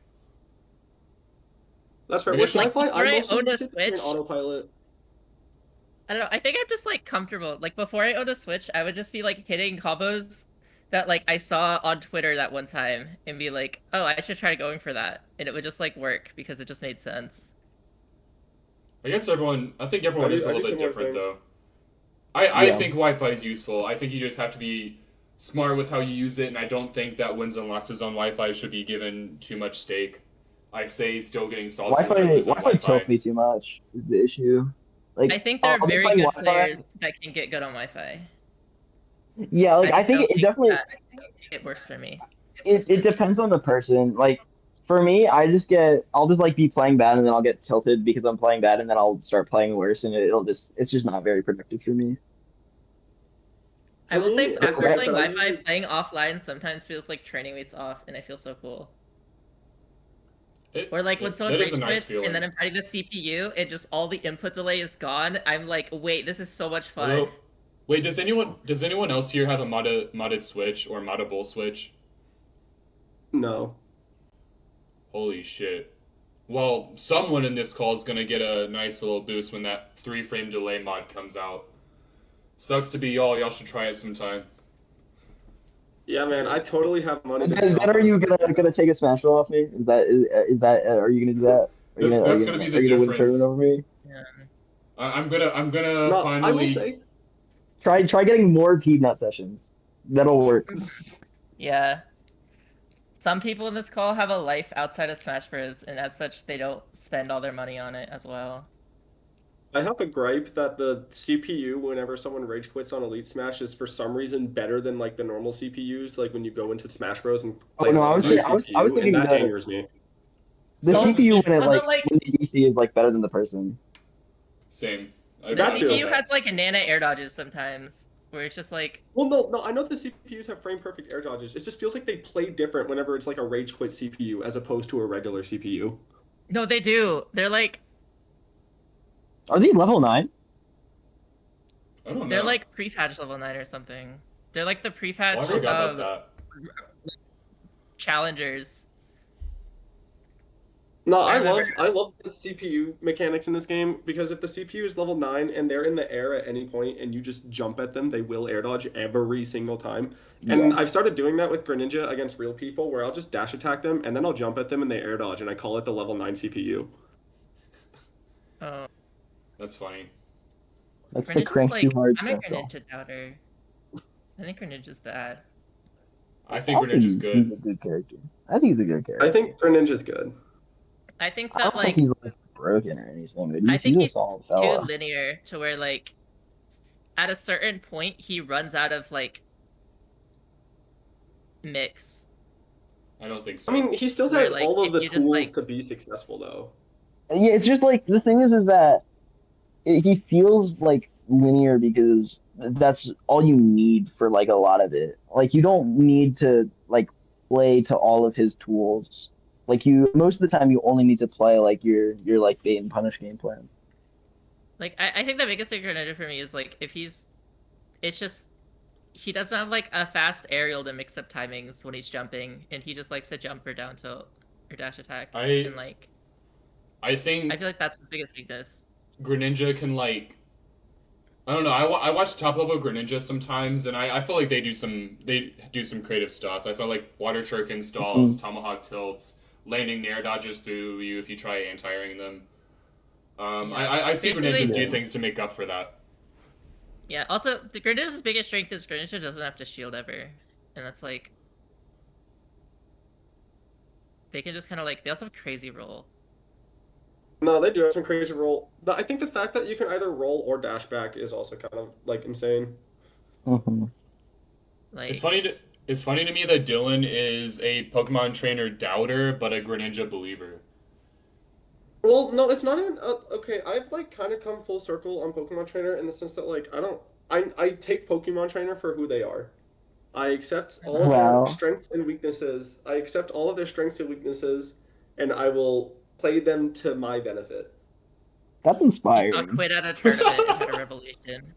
that's fair. I With guess Like Wi-Fi, I before I mostly owned a use it to train Switch, autopilot. I don't know. I think I'm just like comfortable. Like before I owned a Switch, I would just be like hitting combos that like I saw on Twitter that one time and be like, "Oh, I should try going for that," and it would just like work because it just made sense. I guess everyone. I think I everyone is do a I do little bit similar different, things. though. I Yeah. think Wi-Fi is useful. I think you just have to be smart with how you use it, and I don't think that wins and losses on Wi-Fi should be given too much stake. I say still getting salty when I lose on Wi-Fi tilts Wi-Fi. me too much is the issue. I Like think there are I'll be very playing good Wi-Fi. players that can get good on Wi-Fi. Yeah, like I I just think don't it think definitely that it works for me. it depends on the person. Like for me, I'll just like be playing bad and then I'll get tilted because I'm playing bad and then I'll start playing worse and it's just not very productive for me. I will say Like after I playing said, I Wi-Fi, usually playing offline sometimes feels like training weights off, and I feel so cool. Or like when someone That is a rage nice quits and feeling. then I'm fighting the CPU and just all the input delay is gone. I'm like, wait, this is so much fun. Although, wait, does anyone else here have a modded Switch or moddable Switch? no. Holy shit. Well, someone in this call is gonna get a nice little boost when that 3 frame delay mod comes out. Sucks to be y'all. Y'all should try it sometime. Yeah, man, I totally have money to Is that drop are on a you Switch right gonna take a Smash Ball off me? Is that are you gonna do that? That's gonna be the Are you gonna win a difference. tournament over me? Yeah. I'm gonna now. No, I will finally. say, Try getting more Peanut sessions. That'll work. Yeah. Some people in this call have a life outside of Smash Bros, and as such, they don't spend all their money on it as well. I have a gripe that the CPU, whenever someone rage quits on Elite Smash, is for some reason better than like the normal CPUs. Like when you go into Smash Bros and Oh play no, on the I I was CPU, and thinking that angers me. the So- CPU Well, when the DC is like better than the person. Same. The Got you. CPU has like nana air dodges sometimes, where it's just like, Well, no, I know the CPUs have frame perfect air dodges. It just feels like they play different whenever it's like a rage quit CPU as opposed to a regular CPU. no, they do. They're like, Are they level 9? I don't know. they're like pre-patch level 9 or something. They're like the pre-patch Oh, I forgot about that. challengers. No, I I love the CPU mechanics in this game because if the CPU is level 9 and they're in the air at any point and you just jump at them, they will air dodge every single time. And Yes. I've started doing that with Greninja against real people where I'll just dash attack them and then I'll jump at them and they air dodge and I call it the level 9 CPU. Oh, That's funny. That's the Greninja's crank like, too hard I'm a special. Greninja doubter. I think Greninja's bad. I think Greninja's He's a good. good character. I think he's a good character. I think Greninja's good. I think I that don't think he's like broken or anything, but I think he's a he's solid too fella. linear to where like at a certain point he runs out of like mix. I don't think so. I mean, he still Where, has like, all of if the you just, tools like- to be successful, though. Yeah, it's just like the thing is that he feels like linear because that's all you need for like a lot of it. Like you don't need to like play to all of his tools. Like you most of the time you only need to play like your like bait and punish game plan. Like I think the biggest thing Greninja for me is like if it's just he doesn't have like a fast aerial to mix up timings when he's jumping, and he just likes to jump or down tilt or dash attack. And like I think I feel like that's his biggest weakness. Greninja can like. I don't know. I watch top level Greninja sometimes, and I feel like they do some creative stuff. I feel like water shuriken stalls, tomahawk tilts, landing nair dodges through you if you try anti-airing them. I see Basically, Greninjas do yeah. things to make up for that. Yeah. Also, the Greninja's biggest strength is Greninja doesn't have to shield ever, and that's like they can just kind of like they also have crazy roll. No, they do have some crazy roll. I think the fact that you can either roll or dash back is also kind of like insane. Mhm. Like It's funny to me that Dylan is a Pokemon trainer doubter, but a Greninja believer. Well, no, it's not even okay. I've like kind of come full circle on Pokemon Trainer in the sense that like I take Pokemon Trainer for who they are. I accept all of Wow. their strengths and weaknesses. I accept all of their strengths and weaknesses, and I will play them to my benefit. That's he saw inspiring. quit at a tournament and had a revelation.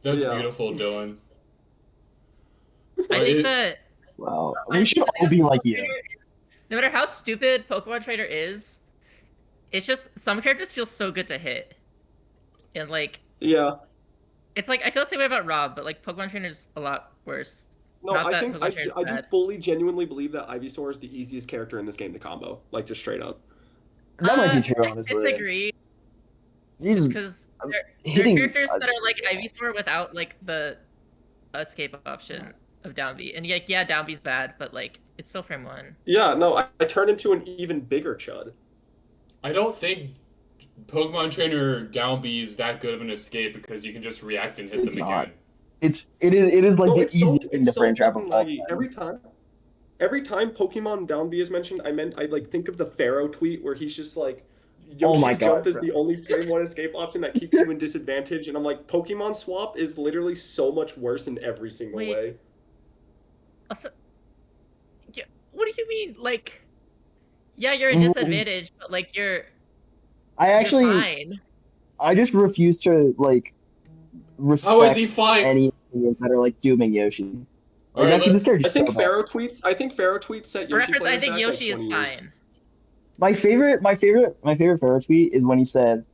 That's Yeah. beautiful, Dylan. I think that Wow. We should all be like you. no matter how stupid Pokemon Trainer is, it's just some characters feel so good to hit, and like Yeah. it's like I feel the same way about Rob, but like Pokemon Trainer's a lot worse. No, Not I that think Pokemon I Trainer's do bad. fully genuinely believe that Ivysaur is the easiest character in this game to combo, like just straight up. That might be true, I honestly. disagree, He's just because there are hitting characters that are like Ivysaur without like the escape option of Downbeat, and like yeah, Downbeat's bad, but like it's still frame one. Yeah, no, I turn into an even bigger chud. I don't think Pokemon Trainer down B is that good of an escape because you can just react and hit It's them not. again. it is like No, the it's so easiest thing to frame trap fucking of all laggy. time. Every time Pokemon Down B is mentioned, I like think of the Pharaoh tweet where he's just like, Oh Yoshi's my God, jump is bro. the only frame one escape option that keeps you in disadvantage, and I'm like, Pokemon Swap is literally so much worse in every single Wait. way. Also, yeah, what do you mean? Like, yeah, you're in Mm. disadvantage, but like you're I you're fine. I just refuse to like respect How is he fine? any opinions that are like dooming Yoshi. All Like right, this character's I think so bad. Pharaoh tweets set For Yoshi reference, I players think back Yoshi like is 20 years. fine. My favorite Pharaoh tweet is when he said,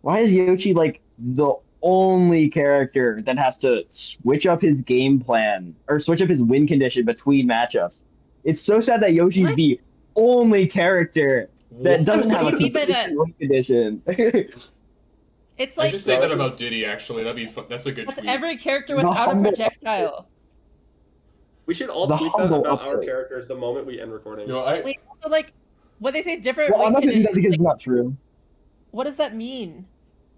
"Why is Yoshi like the only character that has to switch up his game plan or switch up his win condition between matchups? It's so sad that Yoshi's What? the only character that doesn't What have do a you mean by that? consistent win condition." It's I like should say that Josh about is- Diddy. Actually, that's a good that's tweet. every character The without a humble- projectile. We should all The tweet that humble about our uptake. characters the moment we end recording. Yo, I Wait, so like when they say different Well, I'm win not gonna do that conditions, because like, it's not true. what does that mean?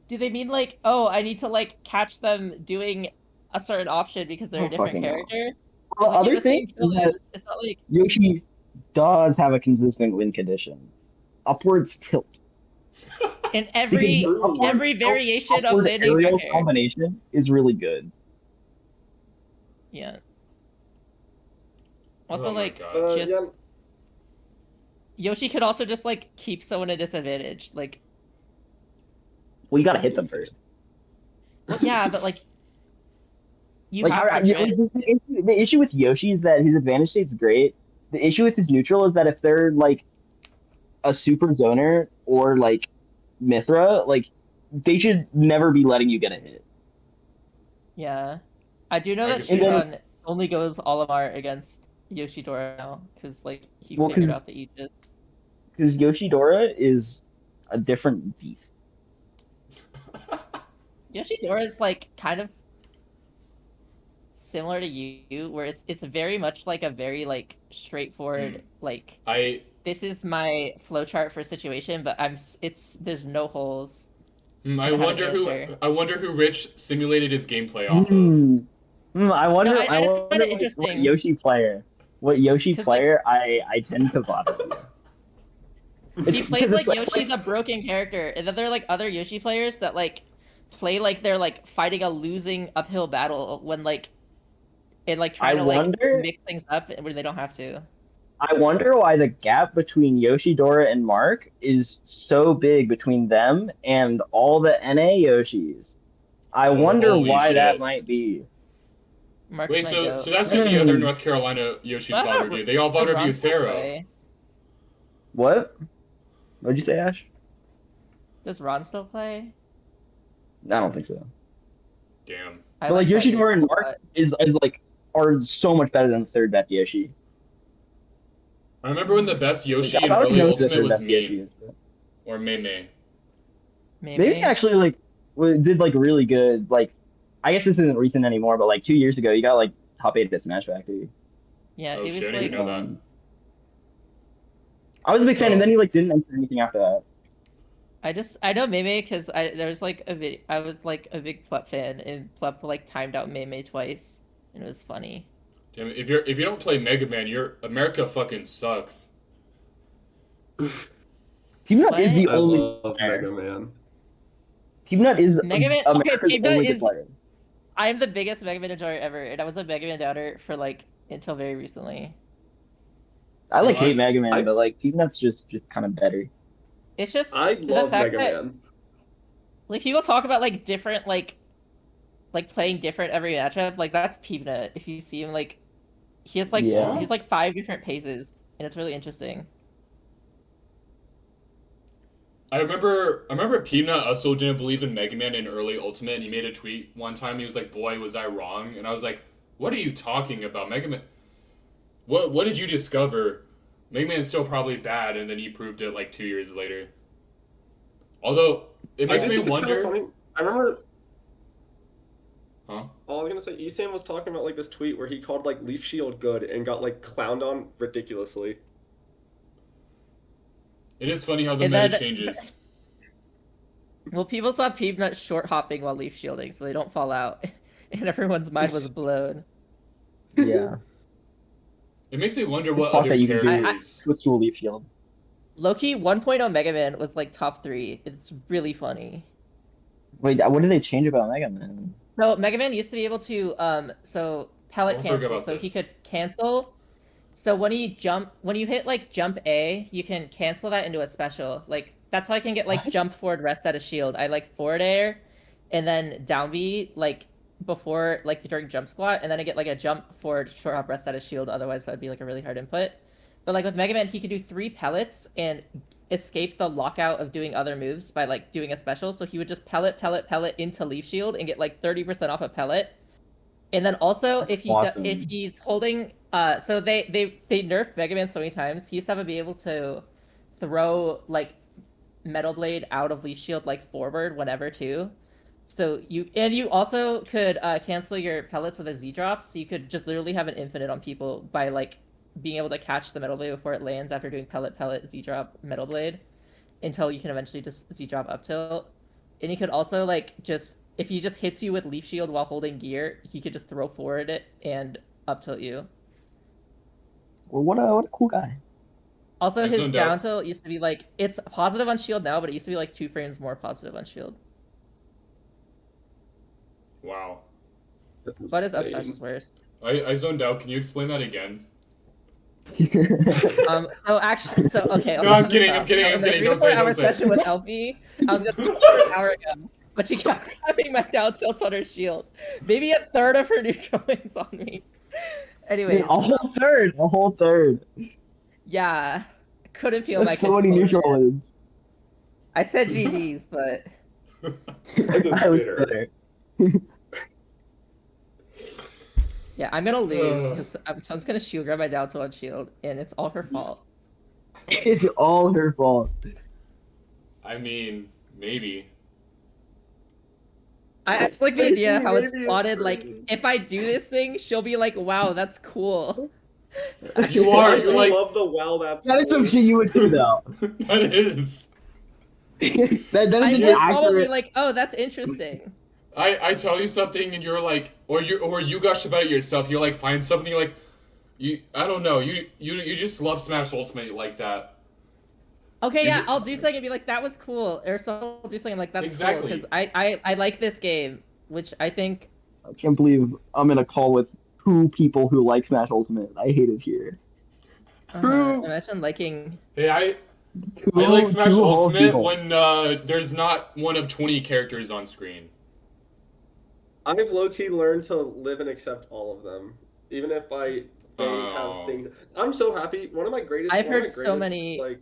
Do they mean like, oh, I need to like catch them doing a certain option because they're Oh, a different fucking hell. character? The Like, you other have the same thing is that kills. It's not like Yoshi does have a consistent win condition. Upwards tilt. in every Because the upwards every tilt, variation of upward landing aerial back air. combination is really good. Yeah. Also, Oh my like God. just Yeah, Yoshi could also just like keep someone at disadvantage. Like, Well, you gotta hit them first. well, yeah, but like you Like, have to like, the issue with Yoshi is that his advantage state's great. The issue with his neutral is that if they're like a super zoner or like Mithra, like they should never be letting you get a hit. Yeah, I do know I that can see Shizan only goes Olimar against Yoshidora now because like he Well, figured 'cause- out the Aegis. Because Yoshidora is a different beast. Yoshidora is like kind of similar to you, where it's very much like a very like straightforward like I this is my flowchart for a situation, but there's no holes. I in how to wonder who answer. I wonder who Rich simulated his gameplay off of. I No, wonder. I I just find wonder it what interesting Yoshi player. What Yoshi because like player I tend to bother you. he It's plays because it's like Yoshi's a broken character, and then there are like other Yoshi players that like play like they're like fighting a losing uphill battle when like and like I trying to like wonder. mix things up where they don't have to. I wonder why the gap between Yoshi, Dora, and Mark is so big between them and all the NA Yoshis. I Oh, wonder holy why that shit. might be. Mark's Wait, my so goat. that's who the other Hmm. North Carolina Yoshi's Well, VOD review. They all VOD does review Ron still Thero. play? What? What'd you say, Ash? Does Ron still play? I don't think so. Damn. I But like like that Yoshi, Yoshi Dora, and a Mark lot. is like are so much better than the third best Yoshi. I remember when the best Yoshi Like, I in don't even early know what the Ultimate third was best Yoshi Meme is. But or Meme. they actually like did like really good. Like, I guess this isn't recent anymore, but like 2 years ago, you got like top 8 at Smash Factory. Yeah, Oh it shit, I was didn't even like know that. I was a big fan, and then Oh, he like didn't enter anything after that. I know Meme because there's like I was like a big Plep fan and Plep like timed out Meme twice and it was funny. damn it. If you don't play Mega Man, your America fucking sucks. Team Nut is What? the I only love player. Mega Man. Team Nut is Mega Man. Okay, America's Team Nut only good is. player. I am the biggest Mega Man enjoyer ever, and I was a Mega Man doubter for like until very recently. I No, like hate Mega Man, I but like Team Nut's just kind of better. It's just I the love fact Mega that Man. like people talk about like different like playing different every matchup. Like that's Team Nut. If you see him like he has like Yeah. he's like 5 different paces, and it's really interesting. I remember Peanut also didn't believe in Mega Man in early Ultimate, and he made a tweet one time. He was like, "Boy, was I wrong?" And I was like, "What are you talking about, Mega Man? What did you discover? Mega Man's still probably bad." And then he proved it like 2 years later. Although it I makes just me think it's kind of wonder. funny. I remember. Huh? I was gonna say, Esam was talking about like this tweet where he called like Leaf Shield good and got like clowned on ridiculously. It is funny how the And meta then- changes. Well, people saw Peanut short hopping while leaf shielding, so they don't fall out, and everyone's mind was blown. Yeah. It makes me wonder It's what thought other that you can do characters. with Dual Leaf Shield. Loki 1.0 Mega Man was like top 3. It's really funny. Wait, what did they change about Mega Man? So Mega Man used to be able to so pellet Don't forget cancel, about so he this. could cancel. So when you hit like jump A, you can cancel that into a special. Like that's how I can get like What? jump forward rest out of shield. I like forward air and then down B like before like during jump squat, and then I get like a jump forward short hop rest out of shield. Otherwise that'd be like a really hard input. But like with Mega Man, he could do 3 pellets and escape the lockout of doing other moves by like doing a special. So he would just pellet into leaf shield and get like 30% off a pellet. And then also That's if awesome. if he's holding so they nerfed Mega Man so many times. He used to be able to throw like Metal Blade out of leaf shield like forward whenever too. So you also could cancel your pellets with a Z drop, so you could just literally have an infinite on people by like being able to catch the Metal Blade before it lands after doing pellet Z drop Metal Blade until you can eventually just Z drop up tilt. And you could also like just if he just hits you with leaf shield while holding gear, he could just throw forward it and up tilt you. Well, what a cool guy. Also, I his zoned out. down tilt used to be like it's positive on shield now, but it used to be like 2 frames more positive on shield. Wow. But his up Insane. smash is worse. I zoned out. Can you explain that again? So actually, so okay. No, I'm kidding, I'm kidding, I'm kidding. Don't say it, 3 to 4 hour don't say it. session with Elfie, I was gonna do it an hour ago, but she kept having my down tilts on her shield. Maybe a third of her neutral wins on me. Anyways, a whole third. yeah, couldn't feel my That's so many controller. neutral wins. I said GDs, but I was bitter. yeah, I'm gonna lose because I'm just gonna shield grab my down tilt on shield, and it's all her fault. It's all her fault. I mean, maybe. I just like the idea how it's Maybe it's plotted. Like, crazy. if I do this thing, she'll be like, "Wow, that's cool." You are. I You're do like. love the well. That's That is some cool. shit you would do though. That is. that is I an would probably accurate. like, "Oh, that's interesting." I tell you something and you're like, or you gush about it yourself. You like find something you're like, I don't know. You just love Smash Ultimate like that. Okay, You yeah, ju- I'll do something and be like, "That was cool," or someone will do something like, "That's cool," Exactly. because I like this game, which I think. I can't believe I'm in a call with two people who like Smash Ultimate. I hate it here. Imagine liking. Hey, I Two, like Smash two whole Ultimate people. when there's not one of 20 characters on screen. I've low-key learned to live and accept all of them, even if they Oh. have things. I'm so happy. One of my greatest. I've one of heard my so greatest, many- like.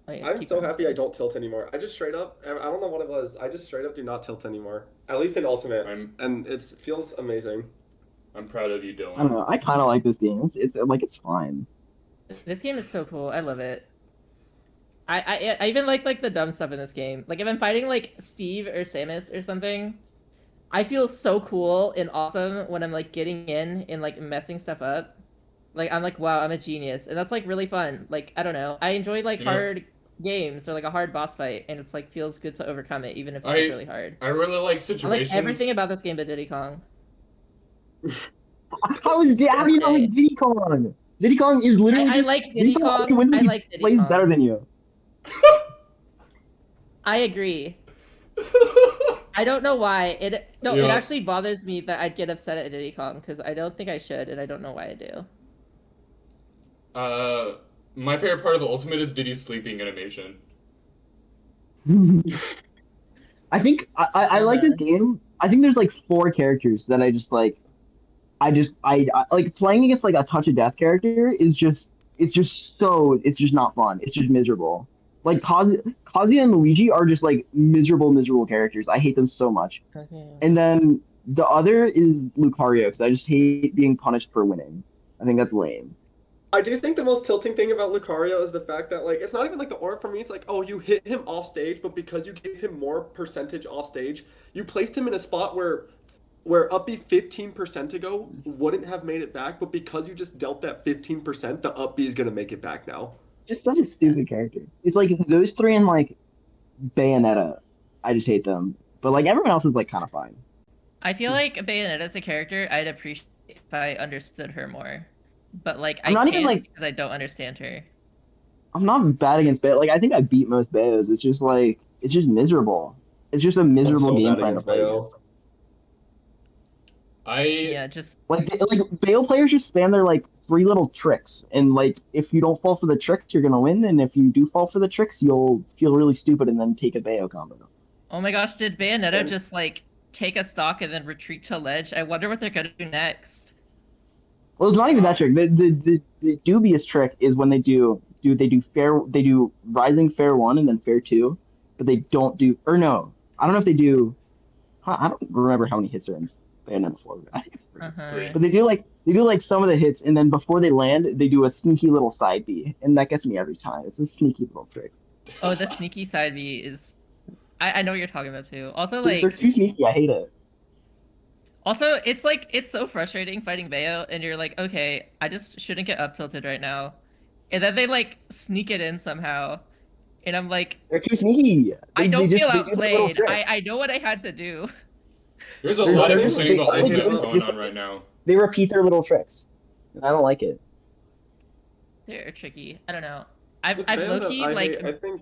Oh, yeah, I'm keep so going. happy I don't tilt anymore. I just straight up. I don't know what it was. I just straight up do not tilt anymore. At least in Ultimate, and it feels amazing. I'm proud of you, I don't Dylan. know. I kind of like this game. It's like it's fine. This game is so cool. I love it. I even like the dumb stuff in this game. Like if I'm fighting like Steve or Samus or something, I feel so cool and awesome when I'm like getting in and like messing stuff up. Like I'm like, wow, I'm a genius, and that's like really fun. Like I don't know, I enjoy like You know- hard games or like a hard boss fight, and it's like feels good to overcome it, even if it's like, really hard. I really like I situations. like everything about this game, but Diddy Kong. How do you not like Diddy Kong? Diddy Kong is literally. I like Diddy Kong. Literally I like Diddy plays Kong. better than you. I agree. I don't know why. No, it Yeah. actually bothers me that I'd get upset at Diddy Kong because I don't think I should, and I don't know why I do. My favorite part of the Ultimate is Diddy's sleeping animation. I think I like this game. I think there's like 4 characters that I just like. I like playing against like a touch of death character is just it's just not fun. It's just miserable. Like Kazuya and Luigi are just like miserable characters. I hate them so much. Okay. And then the other is Lucario because I just hate being punished for winning. I think that's lame. I do think the most tilting thing about Lucario is the fact that like it's not even like the aura for me. It's like, oh, you hit him off stage, but because you gave him more percentage off stage, you placed him in a spot where up B 15% ago wouldn't have made it back, but because you just dealt that 15%, the up B is gonna make it back now. Just such a stupid character. It's like those 3 and like Bayonetta. I just hate them. But like everyone else is like kind of fine. I feel like Bayonetta as a character, I'd appreciate if I understood her more. But like I'm I not even, can't like- because I don't understand her. I'm not bad against Bayo. Like I think I beat most Bayos. It's just like it's just miserable. It's just a miserable game plan to play against. Yeah, just Like Bayo players just spam their like 3 little tricks, and like if you don't fall for the tricks, you're gonna win, and if you do fall for the tricks, you'll feel really stupid and then take a Bayo combo. oh my gosh, did Bayonetta just like take a stock and then retreat to ledge? I wonder what they're gonna do next. Well, it's not even that trick. The dubious trick is when they do rising fair 1 and then fair 2, but they don't do or no. I don't know if they do. I don't remember how many hits are in Bayonetta 4. I think it's 3. Uh-huh. But they do like some of the hits, and then before they land, they do a sneaky little side B, and that gets me every time. It's a sneaky little trick. Oh, the sneaky side B is. I know what you're talking about too. Also, They're like, too sneaky. I hate it. also it's like it's so frustrating fighting Bayo, and you're like, okay, I just shouldn't get up tilted right now, and then they like sneak it in somehow, and I'm like, They're too sneaky. I don't they feel do the little outplayed. tricks. I know what I had to do. There's a They're lot of just- complaining about they- Ultimate they- going on right now. They repeat their little tricks, and I don't like it. They're tricky. I don't know. I've With low Bayonetta, key I like hate- I think.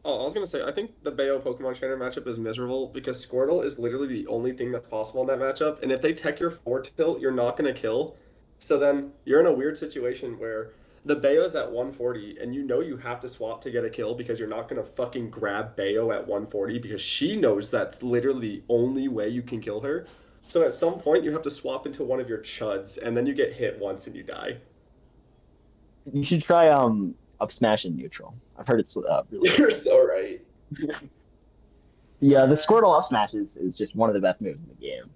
Oh, I was gonna say, I think the Bayo Pokemon Trainer matchup is miserable because Squirtle is literally the only thing that's possible in that matchup, and if they tech your 4 tilt, you're not gonna kill. So then you're in a weird situation where the Bayo's at 140, and you know you have to swap to get a kill because you're not gonna fucking grab Bayo at 140 because she knows that's literally the only way you can kill her. So at some point you have to swap into one of your chuds, and then you get hit once and you die. You should try up smash in neutral. I've heard it's really. You're so right. Yeah, the Squirtle up smash is just one of the best moves in the game.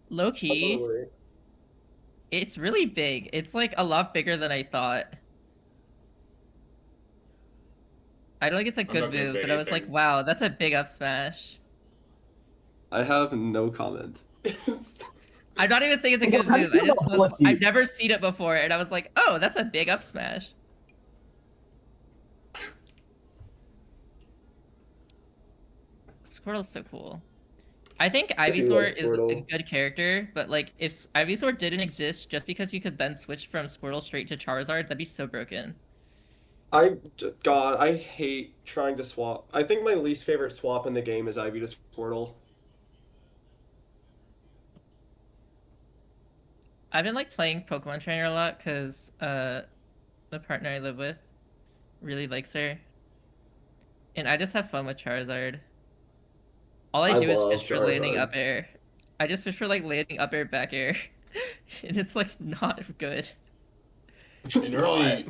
low key. Totally. It's really big. It's like a lot bigger than I thought. I don't think it's a I'm good not gonna move, say but I was like, anything. wow, that's a big up smash. I have no comment. I'm not even saying it's a Well, good how do you move. feel about I've policy? never seen it before, and I was like, oh, that's a big up smash. Squirtle's so cool. I think I do like Ivysaur is a Squirtle. good character, but like if Ivysaur didn't exist just because you could then switch from Squirtle straight to Charizard, that'd be so broken. God, I hate trying to swap. I think my least favorite swap in the game is Ivy to Squirtle. I've been like playing Pokemon Trainer a lot because the partner I live with really likes her, and I just have fun with Charizard. All I I do is love fish for landing Charizard. up air. I just fish for like landing up air, back air, and it's like not good. In Not.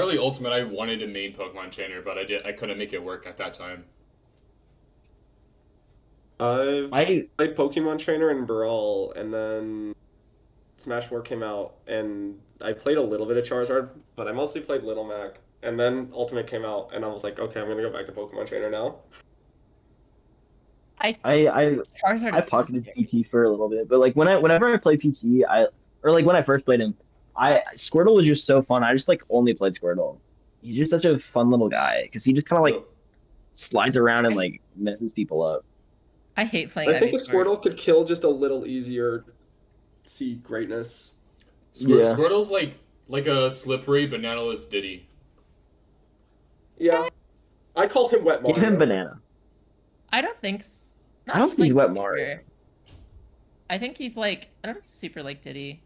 early Ultimate, I wanted to main Pokemon Trainer, but I couldn't make it work at that time. I've I played Pokemon Trainer and Brawl, and then Smash 4 came out, and I played a little bit of Charizard, but I mostly played Little Mac. And then Ultimate came out, and I was like, okay, I'm gonna go back to Pokemon Trainer now. I I I Charizard I is so pocketed scary. PT for a little bit, but like whenever I play PT, or like when I first played him, I Squirtle was just so fun. I just like only played Squirtle. He's just such a fun little guy because he just kind of like No, slides around and I like messes people up. I hate playing I think if Ivysaur. Squirtle could kill just a little easier, see greatness. Yeah, Squirtle's like a slippery banana-less Diddy. Yeah, I call him Wet give him Mario. banana. I don't think I don't not think he's like Wet super. Mario. I think he's like I don't think he's super like Diddy,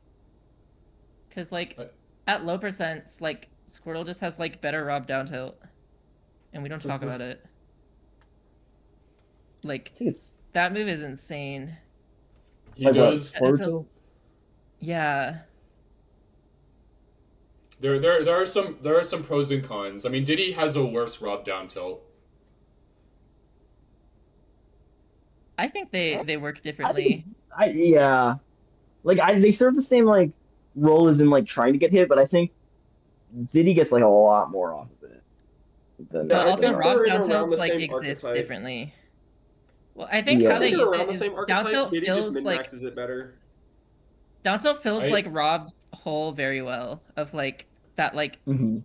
because like I- at low percents, like Squirtle just has like better Rob down tilt, and we don't talk Mhm. about it. Like I think it's that move is insane. He like what does. It's- Squirtle. Yeah, There are some pros and cons. I mean, Diddy has a worse Rob down tilt. I think they work I differently. think yeah, like they serve the same like role as in like trying to get hit, but I think Diddy gets like a lot more off of it than But Yeah, I also think Rob's they're in down around tilts the like same exist archetype. differently. Well, I think Yeah. how I they think use they're around it the is same down archetype. tilt Diddy just feels like min-maxes it better. down tilt feels I- like Rob's whole very well of like that like Mhm.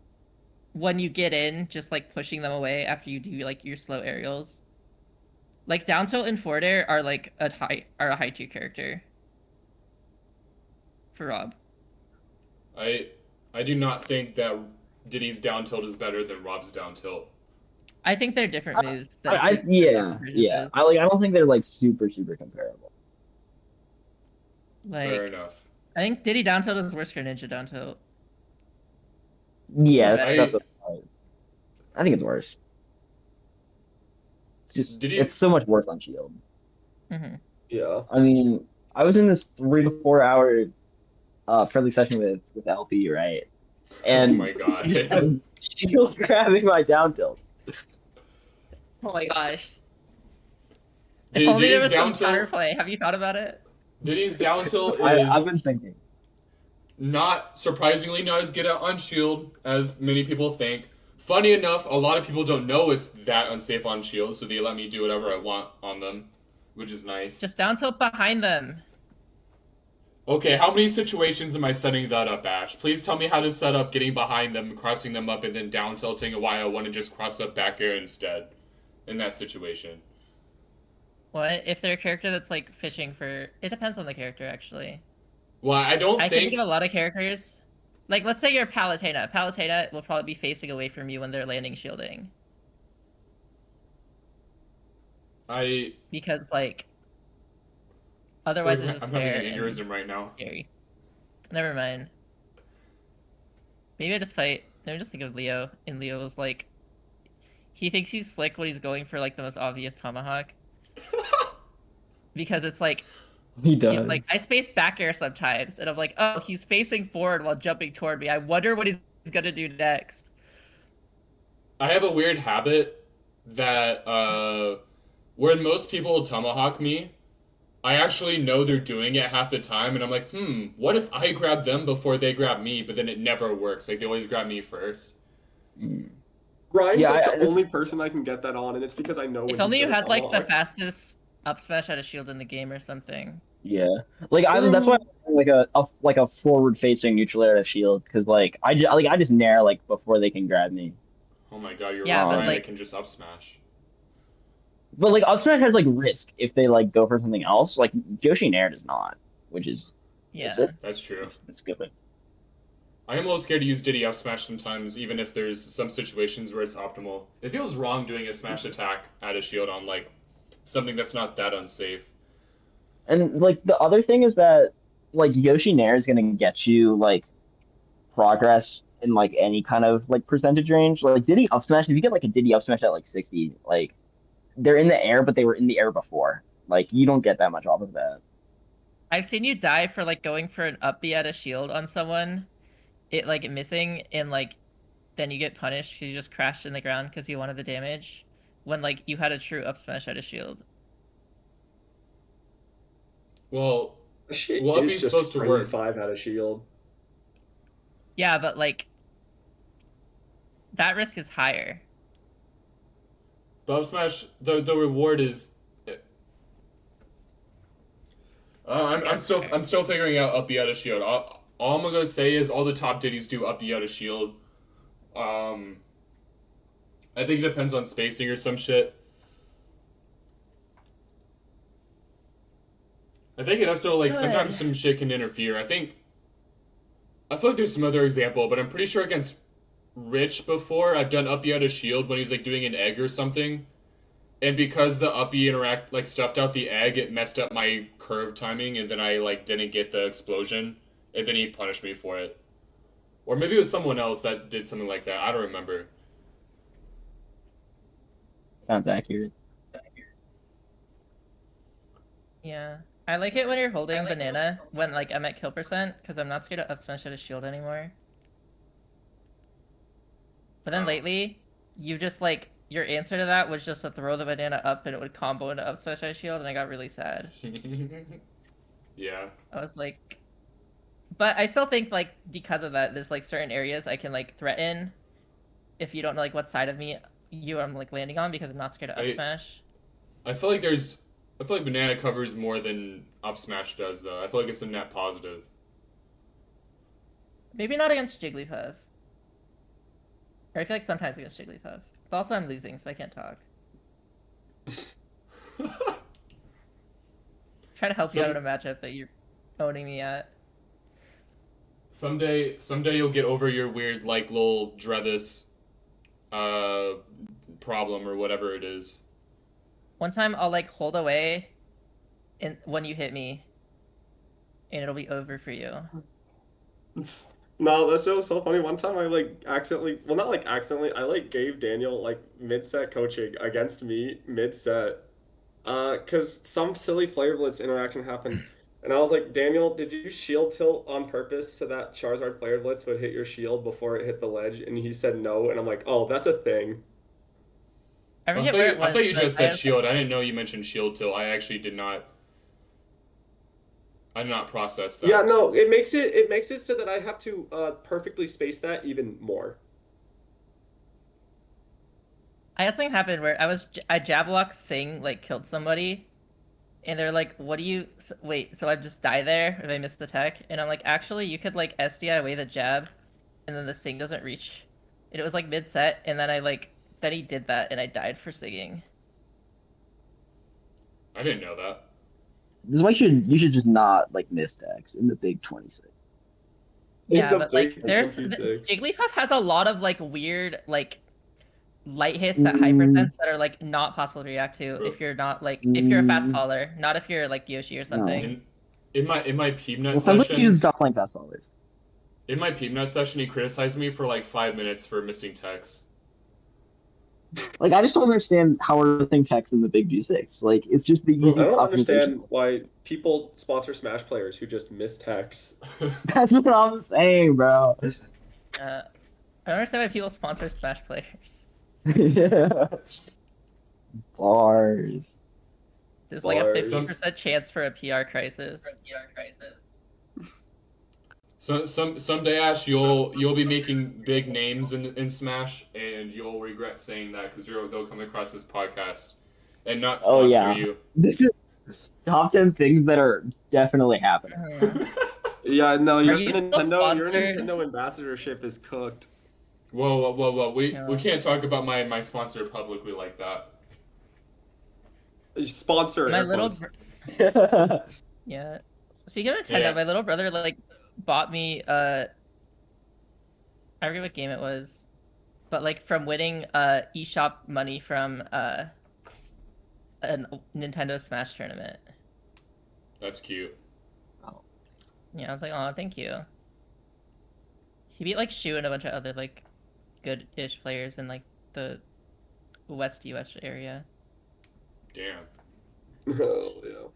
when you get in, just like pushing them away after you do like your slow aerials. Like down tilt and forward air are like a high tier character for Rob. I do not think that Diddy's down tilt is better than Rob's down tilt. I think they're different moves. That I different yeah versions yeah. is. I don't think they're like super comparable. Fair Like enough. I think Diddy down tilt is worse for Ninja down tilt. Yeah, Okay. that's what I think it's worse. It's just Did he- it's so much worse on Shield. Hmm. Yeah. I mean, I was in this 3 to 4 hour friendly session with LP, right? And Oh my god. she was grabbing my down tilts. Oh my gosh. If Did- only there Diddy's was some down tilt- counterplay. Have you thought about it? Diddy's down tilt I've is been thinking. not surprisingly not as good on shield as many people think. Funny enough, a lot of people don't know it's that unsafe on shield, so they let me do whatever I want on them, which is nice. Just down tilt behind them. Okay, how many situations am I setting that up, Ash? Please tell me how to set up getting behind them, crossing them up, and then down tilting why I want to just cross up back air instead in that situation. What if they're a character that's like fishing for? It depends on the character, actually. Well, I don't I can think think of a lot of characters. Like, let's say you're Palutena. Palutena will probably be facing away from you when they're landing shielding. I. Because, like, otherwise it's just I'm fair having an and aneurysm right now. scary. Never mind. Maybe I just fight. Maybe just think of Leo. And Leo's like, he thinks he's slick when he's going for like the most obvious tomahawk. Because it's like, He does. he's like, I space back air sometimes. And I'm like, oh, he's facing forward while jumping toward me. I wonder what he's gonna do next. I have a weird habit that when most people tomahawk me, I actually know they're doing it half the time, and I'm like, what if I grab them before they grab me? But then it never works. Like, they always grab me first. Mm. Ryan's Yeah, like the only person I can get that on, and it's because I know when If he's only you gonna had come like the on. fastest up smash out of shield in the game or something. Yeah, like that's why I'm like a forward facing neutral air to shield because like I just nair like before they can grab me. Oh my god, you're Yeah, right, but, Ryan. I like- can just up smash. But like up smash has like risk if they like go for something else. Like Yoshi Nair does not, which is Yeah. That's true. it's good. I am a little scared to use Diddy up smash sometimes, even if there's some situations where it's optimal. It feels wrong doing a smash attack at a shield on like something that's not that unsafe. And like the other thing is that like Yoshi Nair is gonna get you like progress in like any kind of like percentage range. Like Diddy up smash, if you get like a Diddy up smash at like 60, like they're in the air, but they were in the air before. Like you don't get that much off of that. I've seen you die for like going for an up B at a shield on someone, it like missing, and like then you get punished because you just crashed in the ground because you wanted the damage, when like you had a true up smash at a shield. Well, Shit Well, is Uppy's just supposed to free work. 5 out of shield. Yeah, but like that risk is higher. but up smash the reward is. I'm still figuring out up B out of shield. All I'm gonna say is all the top Diddies do up B out of shield. I think it depends on spacing or some shit. I think it also like sometimes some shit can interfere. I feel like there's some other example, but I'm pretty sure against Rich before I've done up B out of shield when he's like doing an egg or something. And because the uppy like stuffed out the egg, it messed up my curve timing, and then I like didn't get the explosion, and then he punished me for it. Or maybe it was someone else that did something like that. I don't remember. Sounds accurate. Yeah. I like it when you're holding banana when like I'm at kill percent, because I'm not scared to up smash at a shield anymore. But then lately, you just like your answer to that was just to throw the banana up and it would combo into up smash at a shield, and I got really sad. Yeah. I was like, but I still think like because of that, there's like certain areas I can like threaten if you don't know like what side of me you I'm like landing on, because I'm not scared to up smash. I feel like banana covers more than up smash does though. I feel like it's a net positive. Maybe not against Jigglypuff. Or I feel like sometimes against Jigglypuff. But also I'm losing, so I can't talk. Try to help you out in a matchup that you're owning me at. Someday you'll get over your weird like little Drevis problem or whatever it is. One time I'll like hold away when you hit me, and it'll be over for you. No, that's just so funny. One time I like accidentally, well, not like accidentally, I like gave Daniel like mid-set coaching against me mid-set, because some silly Flare Blitz interaction happened, and I was like, Daniel, did you shield tilt on purpose so that Charizard Flare Blitz would hit your shield before it hit the ledge? And he said no, and I'm like, oh, that's a thing. I forget where it was. I thought you but just said was- shield. I didn't know you mentioned shield till I actually did not. I did not process that. Yeah, no, it makes it so that I have to perfectly space that even more. I had something happen where I jab lock Sing like killed somebody, and they're like, "What do you wait?" So I just die there if I missed the tech, and I'm like, "Actually, you could like SDI away the jab, and then the Sing doesn't reach." And it was like mid set, and then then he did that, and I died for singing. I didn't know that. This is why you should just not like miss decks in the big 26. Yeah, the but like big there's 26. Jigglypuff has a lot of like weird like light hits at high percents that are like not possible to react to if you're not like if you're a fast faller, not if you're like Yoshi or something. In my Peepnut Well, somebody session, is not playing fast ballers. in my Peepnut session, he criticized me for like 5 minutes for missing techs. Like I just don't understand how we're thinking text in the big G6. Like it's just the I easy don't optimization. understand why people sponsor Smash players who just miss techs. That's what I'm saying, bro. I don't understand why people sponsor Smash players. Yeah. Bars. There's like a Bars. 50% chance for a PR crisis. So someday, Ash, you'll be making big names in Smash, and and you'll regret saying that because they'll come across this podcast and not Oh sponsor yeah. you. This is top 10 things that are definitely happening. Yeah, no, Are you still Your sponsored? Nintendo ambassadorship is cooked. Whoa. We Yeah. can't talk about my sponsor publicly like that. Sponsor. My air little quotes. yeah. Speaking of Nintendo, Yeah. my little brother like bought me I forget what game it was, but like from winning eShop money from a Nintendo Smash tournament. That's cute. Yeah, I was like, oh, thank you. He beat like Shu and a bunch of other like good-ish players in like the West US area. Damn. Oh, yeah.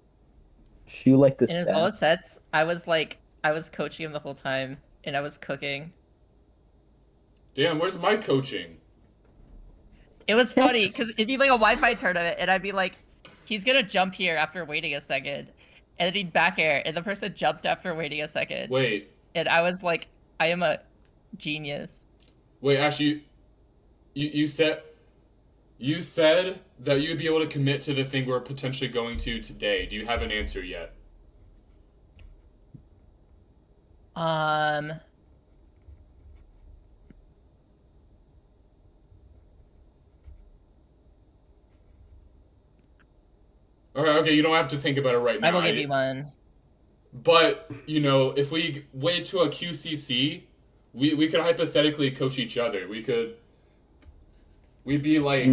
You like this? And it was all his sets. I was coaching him the whole time, and I was cooking. Damn, where's my coaching? It was funny because it'd be like a Wi-Fi tournament, and I'd be like, he's gonna jump here after waiting a second, and then he'd back air, and the person jumped after waiting a second. Wait, And I was like, I am a genius. actually, you said that you'd be able to commit to the thing we're potentially going to today. Do you have an answer yet? Okay, you don't have to think about it right now. I will give you one. But, if we went to a QCC, we could hypothetically coach each other. We'd be like,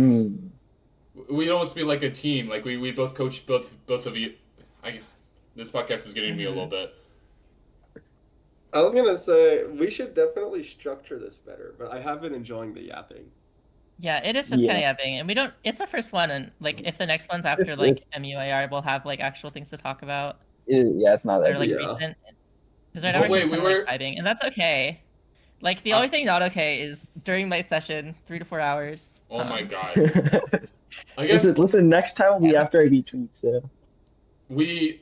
we'd almost be like a team. Like we both coach both of you. This podcast is getting me a little bit. I was gonna say we should definitely structure this better, but I have been enjoying the yapping. Yeah, it is just kind of yapping, and we don't. It's our first one, and like if the next one's after like MUIR, we'll have like actual things to talk about. It's not that. They're like Yeah. recent. Because right now we're just kind of like vibing, and that's okay. Like the only thing not okay is during my session, 3 to 4 hours. Oh my god. I guess listen. Next time will be after I beat Tweet. So we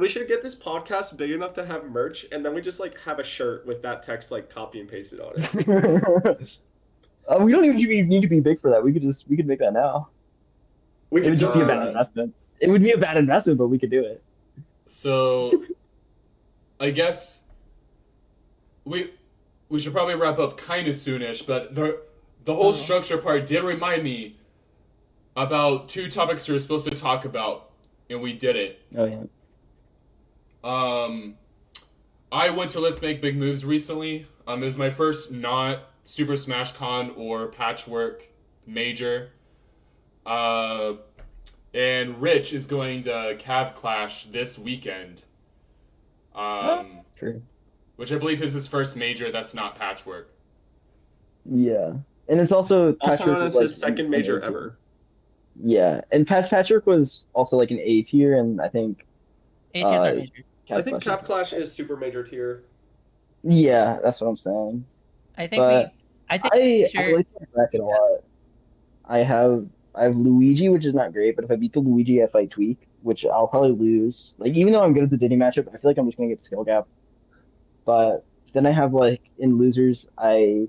should get this podcast big enough to have merch, and then we just like have a shirt with that text like copy and pasted on it. We don't even need to be big for that. We could make that now. We It could would just be a bad investment. It would be a bad investment, but we could do it. So, I guess we should probably wrap up kind of soonish, but the whole structure part did remind me about 2 topics we were supposed to talk about, and we did it. Oh yeah. I went to Let's Make Big Moves recently. It was my first not Super Smash Con or Patchwork major. And Rich is going to Cav Clash this weekend. True. Which I believe is his first major that's not Patchwork. Yeah, and it's also known as was, his second major ever. Yeah, and Patchwork was also like an A tier, and I think A tiers are major. I think Cav Clash is super major tier. Yeah, that's what I'm saying. I think I like that bracket a lot. I have Luigi, which is not great, but if I beat the Luigi, I fight Tweak, which I'll probably lose. Like even though I'm good at the Diddy matchup, I feel like I'm just gonna get skill gap. But then I have like in losers, I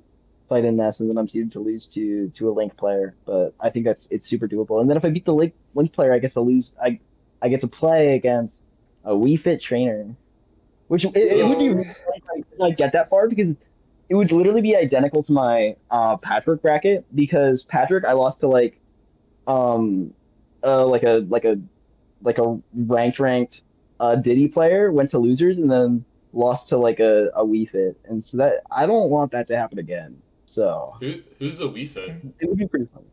fight in Ness, and then I'm seeded to lose to a Link player. But I think it's super doable. And then if I beat the Link player, I guess I'll lose. I get to play against a Wii Fit trainer, which it would be really funny if I get that far because it would literally be identical to my Patchwork bracket because Patchwork I lost to like a ranked Diddy player, went to losers and then lost to like a Wii Fit, and so that I don't want that to happen again. So who's a Wii Fit? it would be pretty fun.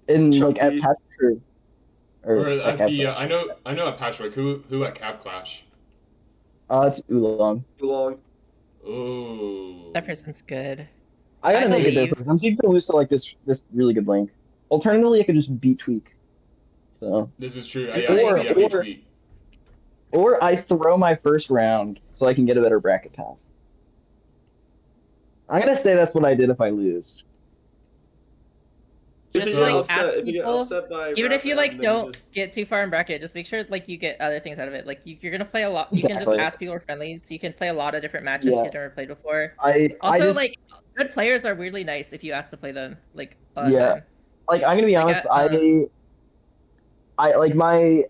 And like at Patchwork Or at the I know at Patchwork who at Cav Clash. It's Oolong. Ooh. That person's good. I gotta make it believe. there. I'm seeing to lose to like this really good Link. Alternatively, I could just beat Tweak. So. This is true. Or I throw my first round so I can get a better bracket pass. I'm gonna say that's what I did if I lose. If Just you get like upset, ask if you get people, upset by even if you rap, like then don't just get too far in bracket, just make sure like you get other things out of it. Like you're gonna play a lot. You can just Exactly. ask people for friendlies. So you can play a lot of different matchups Yeah. you've never played before. I Also, just like good players are weirdly nice if you ask to play them. Like all the yeah. time. Like I'm gonna be Like honest, at, I like my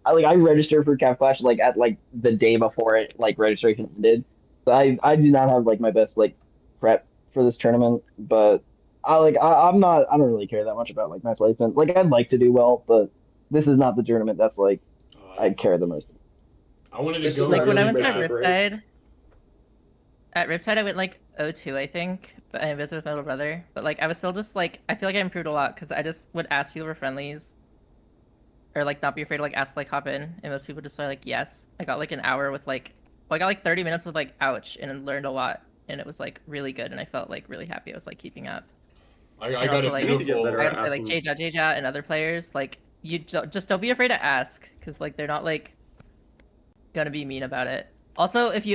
I registered for Cap Clash like at like the day before it like registration ended. So I do not have like my best like prep for this tournament, but I don't really care that much about like my placement. Like I'd like to do well, but this is not the tournament that's like I care the most. I wanted to This go is like not when I really went to make or bad. break. Riptide. At Riptide, I went like 0-2, I think, but I was with my little brother. But like, I was still just like, I feel like I improved a lot because I just would ask people for friendlies, or like not be afraid to like ask like hop in, and most people just are like yes. I got like an hour with like, well, I got like 30 minutes with like ouch, and learned a lot, and it was like really good, and I felt like really happy. I was like keeping up. I And got also, a like, You need to get beautiful. better I at would play like asking. Jja and other players. Like you just don't be afraid to ask, because like they're not like gonna be mean about it. Also, if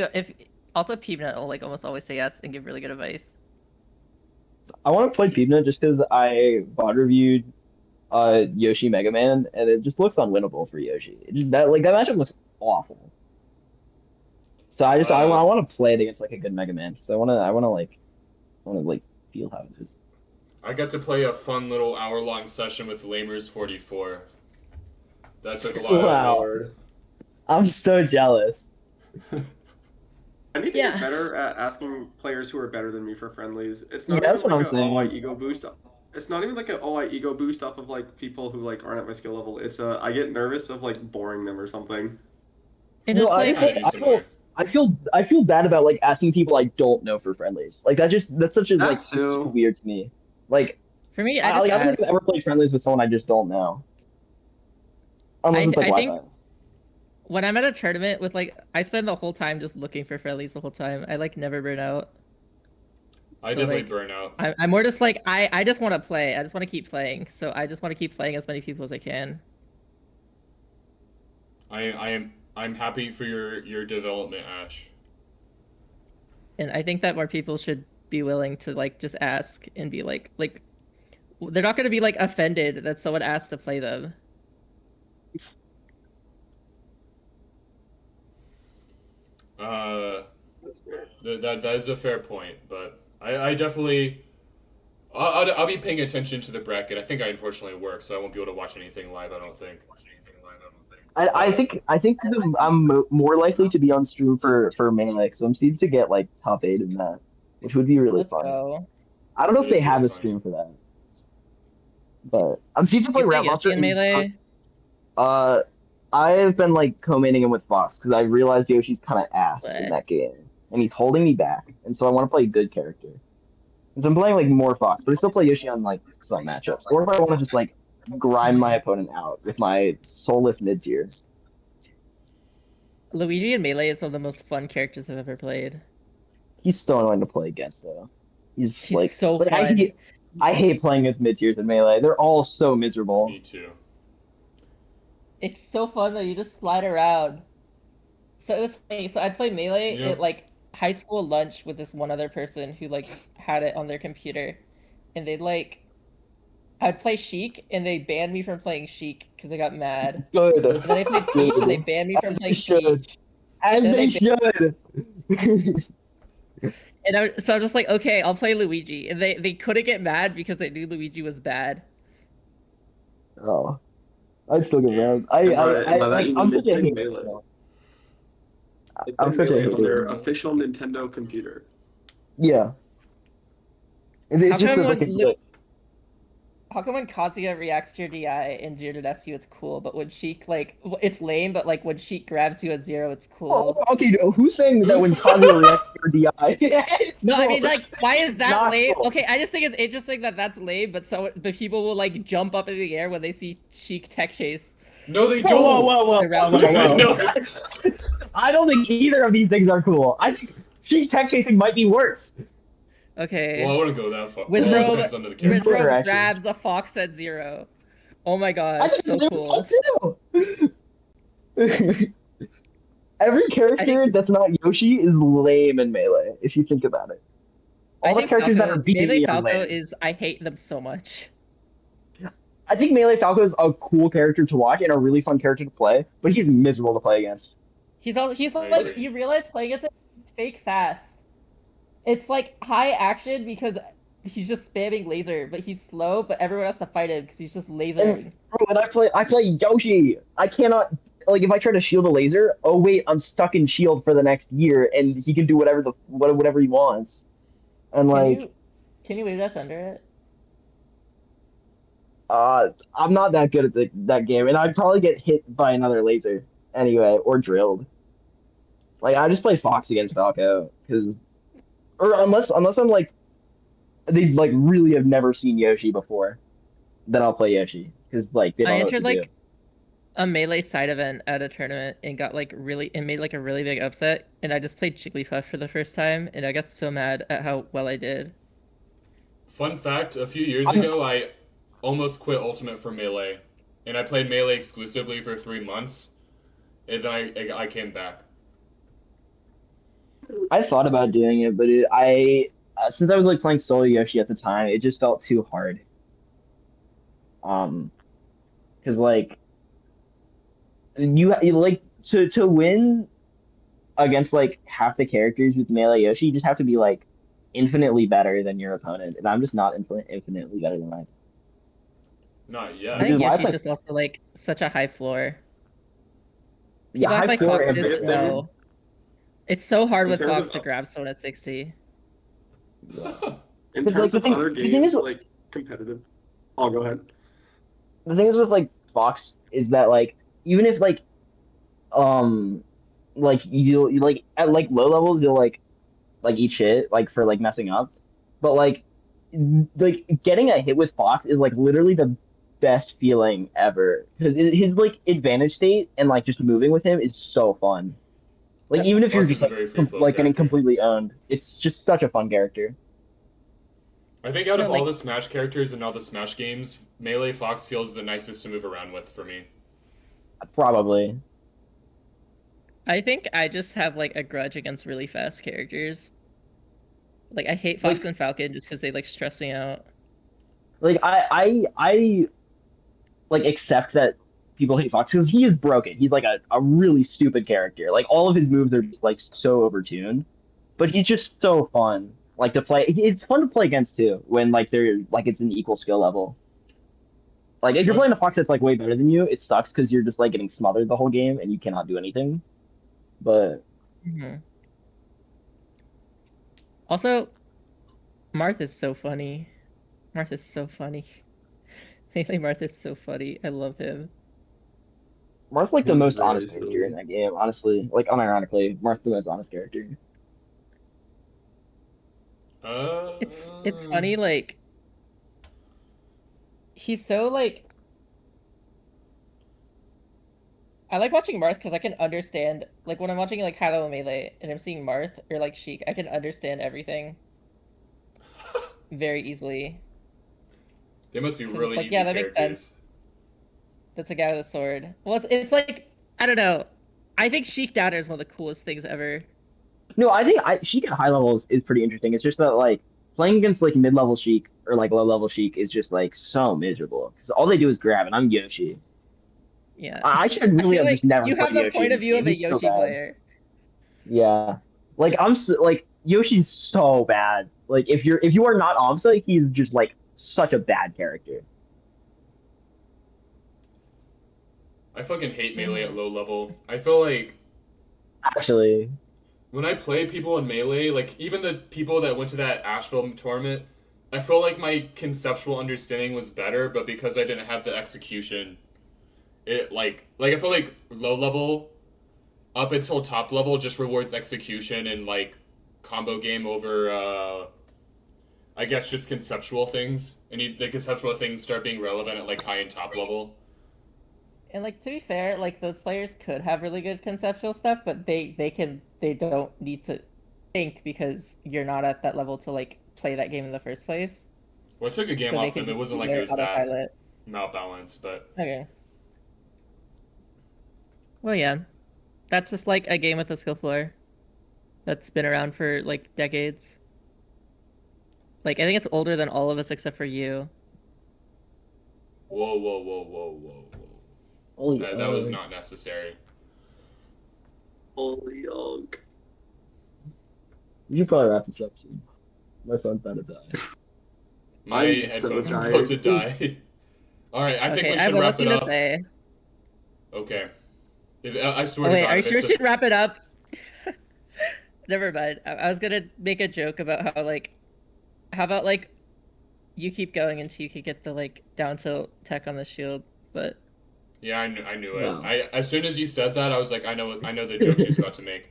also Peanut will like almost always say yes and give really good advice. I want to play Pibna just because I VOD reviewed Yoshi Mega Man and it just looks unwinnable for Yoshi. That matchup looks awful. So I Uh, want to play it against like a good Mega Man. So I want to like feel how it is. I got to play a fun little hour-long session with Lamers44. That took a lot out Wow. of Lord. I'm so jealous. I need to Yeah. get better at asking players who are better than me for friendlies. It's Yeah, not that's even what like I'm a all I saying. ego boost. It's not even like an all I ego boost off of like people who like aren't at my skill level. It's I get nervous of like boring them or something. And No, it's I like just Kind of like do similar. I feel bad about like asking people I don't know for friendlies. Like that's such a That like it's so too. weird to me. Like for me, I just like I don't think ask. I've ever played friendlies with someone I just don't know. Unless it's like I think Wi-Fi. when I'm at a tournament with like, I spend the whole time just looking for friendlies the whole time. I like never burn out. I So, definitely like, burn out. I'm more just like I just want to play. I just want to keep playing. So I just want to keep playing as many people as I can. I'm happy for your development, Ash. And I think that more people should be willing to like just ask and be like they're not going to be like offended that someone asked to play them. That's weird. That is a fair point, but I definitely I'll be paying attention to the bracket. I think I unfortunately work, so I won't be able to watch anything live. I don't think. I think I'm more likely to be on stream for Melee, so I'm seemed to get like top 8 in that, which would be really Let's fun. go. I don't know if It they is have really a fun. stream for that, but I'm seemed to play You play Rat Yoshi Monster. in Melee? I have been like co-maining him with Fox because I realized Yoshi's kind of ass in What? that game, and he's holding me back, and so I want to play a good character. Because I'm playing like more Fox, but I still play Yoshi on like some matchups, or if I want to just like grind my opponent out with my soulless mid tier. Luigi in Melee is one of the most fun characters I've ever played. He's so annoying to play against though. He's like, so like, fun. I hate playing against mid tiers in Melee. They're all so miserable. Me too. It's so fun though. You just slide around. So it was funny. So I'd play Melee Yeah. at like high school lunch with this one other person who like had it on their computer, and they'd like, I'd play Sheik and they banned me from playing Sheik because I got mad. Good. And then I played Peach and they banned me from As they playing should. Peach. As Then they they should. And so I'm just like, okay, I'll play Luigi. And they couldn't get mad because they knew Luigi was bad. Oh, I still get Yeah. mad. And by that like, you I'm mean such they a play hater. Melee. They I'm play such a Melee on their hater. official Nintendo computer. Yeah. It's How just come that, like when a Lu- glitch. How come when Kazuya reacts to your DI in 0 to SU, it's cool, but when Sheik, like, it's lame, but like when Sheik grabs you at 0, it's Oh, cool. okay, who's saying that when Kazuya reacts to your DI? It's No, I cool. mean, like, why is that Not lame? cool. Okay, I just think it's interesting that that's lame, but people will like jump up in the air when they see Sheik tech chase. No, they Whoa, don't. whoa. No. I don't think either of these things are cool. I think Sheik tech chasing might be worse. Okay. Well, I wouldn't go that far. Wizrobe- Well, it depends on the character. Wizrobe- Wizrobe interaction. grabs a fox at 0. Oh my I gosh, just so do cool. that too. Every character that's not Yoshi is lame in Melee, if you think about it. all the characters that are beating Melee me are Falco lame. is I hate them so much. I think Melee Falco is a cool character to watch and a really fun character to play, but he's miserable to play against. He's I like agree. you realize playing it fake fast. It's like high action because he's just spamming laser, but he's slow, but everyone has to fight him because he's just lasering. Bro, when I play Yoshi, I cannot like if I try to shield a laser. Oh wait, I'm stuck in shield for the next year, and he can do whatever he wants. And Can like, you can you wave dash under it? I'm not that good at that game, and I'd probably get hit by another laser anyway, or drilled. Like I just play Fox against Falco because, or unless I'm like they like really have never seen Yoshi before, then I'll play Yoshi because like they I don't know what to entered do. like a melee side event at a tournament and got like really and made like a really big upset, and I just played Jigglypuff for the first time, and I got so mad at how well I did. Fun fact: a few years I'm- ago, I almost quit Ultimate for Melee, and I played Melee exclusively for 3 months, and then I came back. I thought about doing it, but since I was like playing solo Yoshi at the time, it just felt too hard. Um, because like you like to win against like half the characters with Melee Yoshi, you just have to be like infinitely better than your opponent, and I'm just not infinitely better than mine. Not I yet. Which think is why I Yoshi's play- just also like such a high floor. Yeah, People act high like floor Fox and is there- low. It's so hard In with terms Fox of- to grab someone at 60. In Because, like, terms the of thing- other the thing games, is- like competitive. I'll go ahead. The thing is with like Fox is that like even if like you like at like low levels you'll like eat shit like for like messing up, but like getting a hit with Fox is like literally the best feeling ever because his like advantage state and like just moving with him is so fun. Like even if you're Fox just is a like very free flow like getting character. completely owned, it's just such a fun character. I think out of No, all like- the Smash characters and all the Smash games, Melee Fox feels the nicest to move around with for me. Probably. I think I just have like a grudge against really fast characters. Like I hate Fox Like- and Falcon just because they like stress me out. Like I like accept that people hate Fox because he is broken. He's like a really stupid character. Like all of his moves are just like so overtuned, but he's just so fun. Like to play, it's fun to play against too when like they're like it's an equal skill level. Like if you're playing a Fox that's like way better than you, it sucks because you're just like getting smothered the whole game and you cannot do anything. But Mhm. Also, Martha's so funny. Martha's so funny. Melee Martha's so funny. I love him. Marth's like the He's most very honest silly. character in that game, honestly. Like unironically, Marth's the most honest character. It's funny, like he's so like I like watching Marth because I can understand like when I'm watching like Halo and Melee and I'm seeing Marth or like Sheik, I can understand everything very easily. They must be 'Cause it's really like, easy yeah, that makes characters. sense. That's a guy with a sword. Well, it's like I don't know. I think Sheik Downer is one of the coolest things ever. No, I think Sheik at high levels is pretty interesting. It's just that like playing against like mid-level Sheik or like low-level Sheik is just like so miserable because all they do is grab, and I'm Yoshi. Yeah. I should I really feel have like just never you put have the Yoshi point in of this view of game. a He's so Yoshi bad. player. Yeah, like like Yoshi's so bad. Like if you are not Amsa, he's just like such a bad character. I fucking hate Melee at low level. I feel like Actually, when I play people in Melee, like even the people that went to that Asheville tournament, I feel like my conceptual understanding was better, but because I didn't have the execution, it like I feel like low level up until top level just rewards execution and like combo game over I guess just conceptual things. And the conceptual things start being relevant at like high and top level. And like to be fair, like those players could have really good conceptual stuff, but they don't need to think because you're not at that level to like play that game in the first place. Well, I took a game So they off can them. It just wasn't do like it their was that autopilot. malbalanced, but Okay. Well, yeah, that's just like a game with a skill floor that's been around for like decades. Like, I think it's older than all of us except for you. Whoa, whoa, whoa, whoa, whoa, whoa. Holy That was ugh. not necessary. Holy ugh. You should probably wrap this up soon. My phone's about to die. My I'm so headphones are tired. about to die. All right, I think Okay, we I have should one wrap last it thing to up. say. Okay. I swear Oh to wait, God, are you if sure we it's should wrap it up? Never mind. I was gonna make a joke about how like, how about like, you keep going until you could get the like down tilt tech on the shield, but yeah, I knew it. No. As soon as you said that, I was like, I know the joke she's about to make.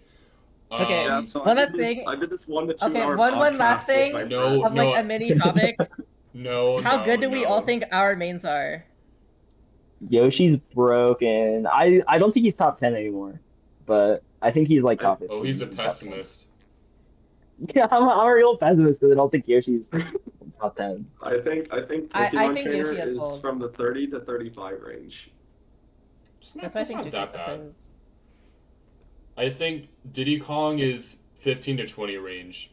Okay. Yeah, so One I last did this. thing. I did this 1 to 2 Okay, hour one last podcast with thing my No, of friends. like no. a mini topic. No, How no, good do we all no. think our mains are? Yoshi's broken. I don't think he's top 10 anymore, but I think he's like top Oh, 15. he's a maybe top 10. pessimist. Yeah, I'm a real pessimist because I don't think Yoshi's top 10. I think I Pokemon think Trainer Yoshi has is holes. from the 30 to 35 range. That's why I That's think not that Jigglypuff bad. is. I think Diddy Kong is 15 to 20 range.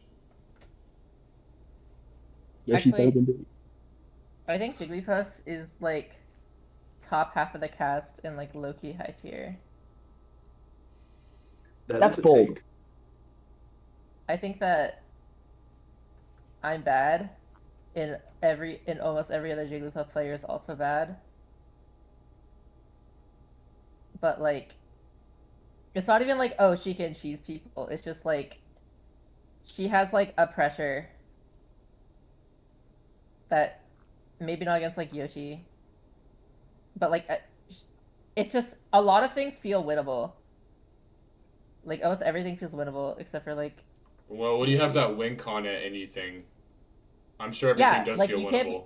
Yoshi's better Actually- than Diddy. I think Jigglypuff is like top half of the cast and like low-key high tier. That's is a bold. take. I think that I'm bad, and almost every other Jigglypuff player is also bad. But like, it's not even like, oh, she can cheese people. It's just like, she has like a pressure that maybe not against like Yoshi, but like, it just, a lot of things feel winnable. Like almost everything feels winnable except for like, Well, when you have that win con at anything, I'm sure everything Yeah, does like, feel you can't- winnable.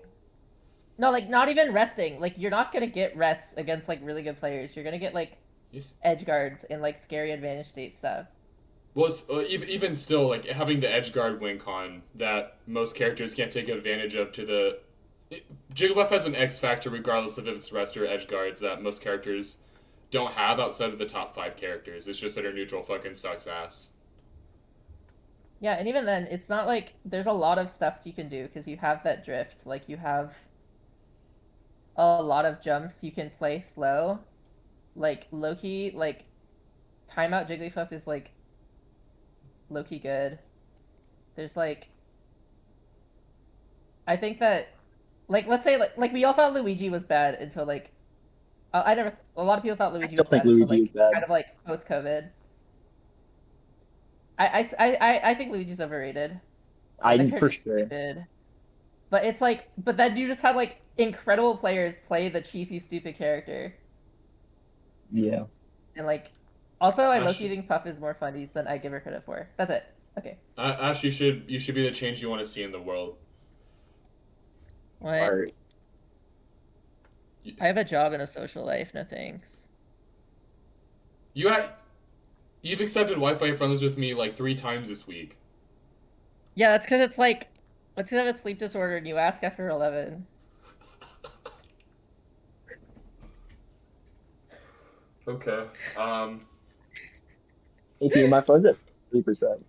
no, like not even resting. Like you're not gonna get rests against like really good players. You're gonna get like Yes. edge guards and like scary advantage state stuff. Well, even still, like having the edge guard win con that most characters can't take advantage of to the. Jigglypuff has an X factor regardless of if it's rest or edge guards that most characters don't have outside of the top 5 characters. It's just that her neutral fucking sucks ass. Yeah, and even then, it's not like there's a lot of stuff you can do because you have that drift. Like you have a lot of jumps you can play slow. Like Loki, like timeout Jigglypuff is like Loki good. There's like, I think that, like let's say like we all thought Luigi was bad until like, a lot of people thought Luigi still was think bad until Luigi like is bad. kind of like post COVID. I think Luigi's overrated. I That for character's sure. stupid. But it's like, but then you just had like incredible players play the cheesy, stupid character, Yeah. and like, also I Ash- low-key think Puff is more funnies than I give her credit for. That's it. Okay. Ash, you should be the change you want to see in the world. What? Art. I have a job and a social life. No thanks. You've accepted Wi-Fi friendlies with me like 3 times this week. Yeah, that's because it's like, let's have a sleep disorder and you ask after 11. Okay. 18, my phone's at 3%.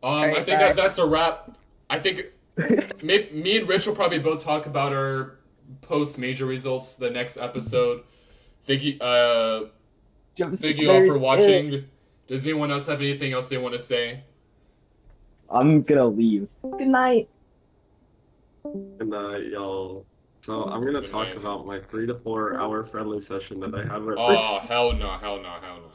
I Alright, think bye. that's a wrap. I think me and Rich will probably both talk about our post-major results the next episode. Thank you all for watching. Does anyone else have anything else they want to say? I'm gonna leave. Good night. And y'all. So I'm gonna Good talk night. about my 3 to 4 hour friendly session that I had with. Oh, hell no, hell no, hell no.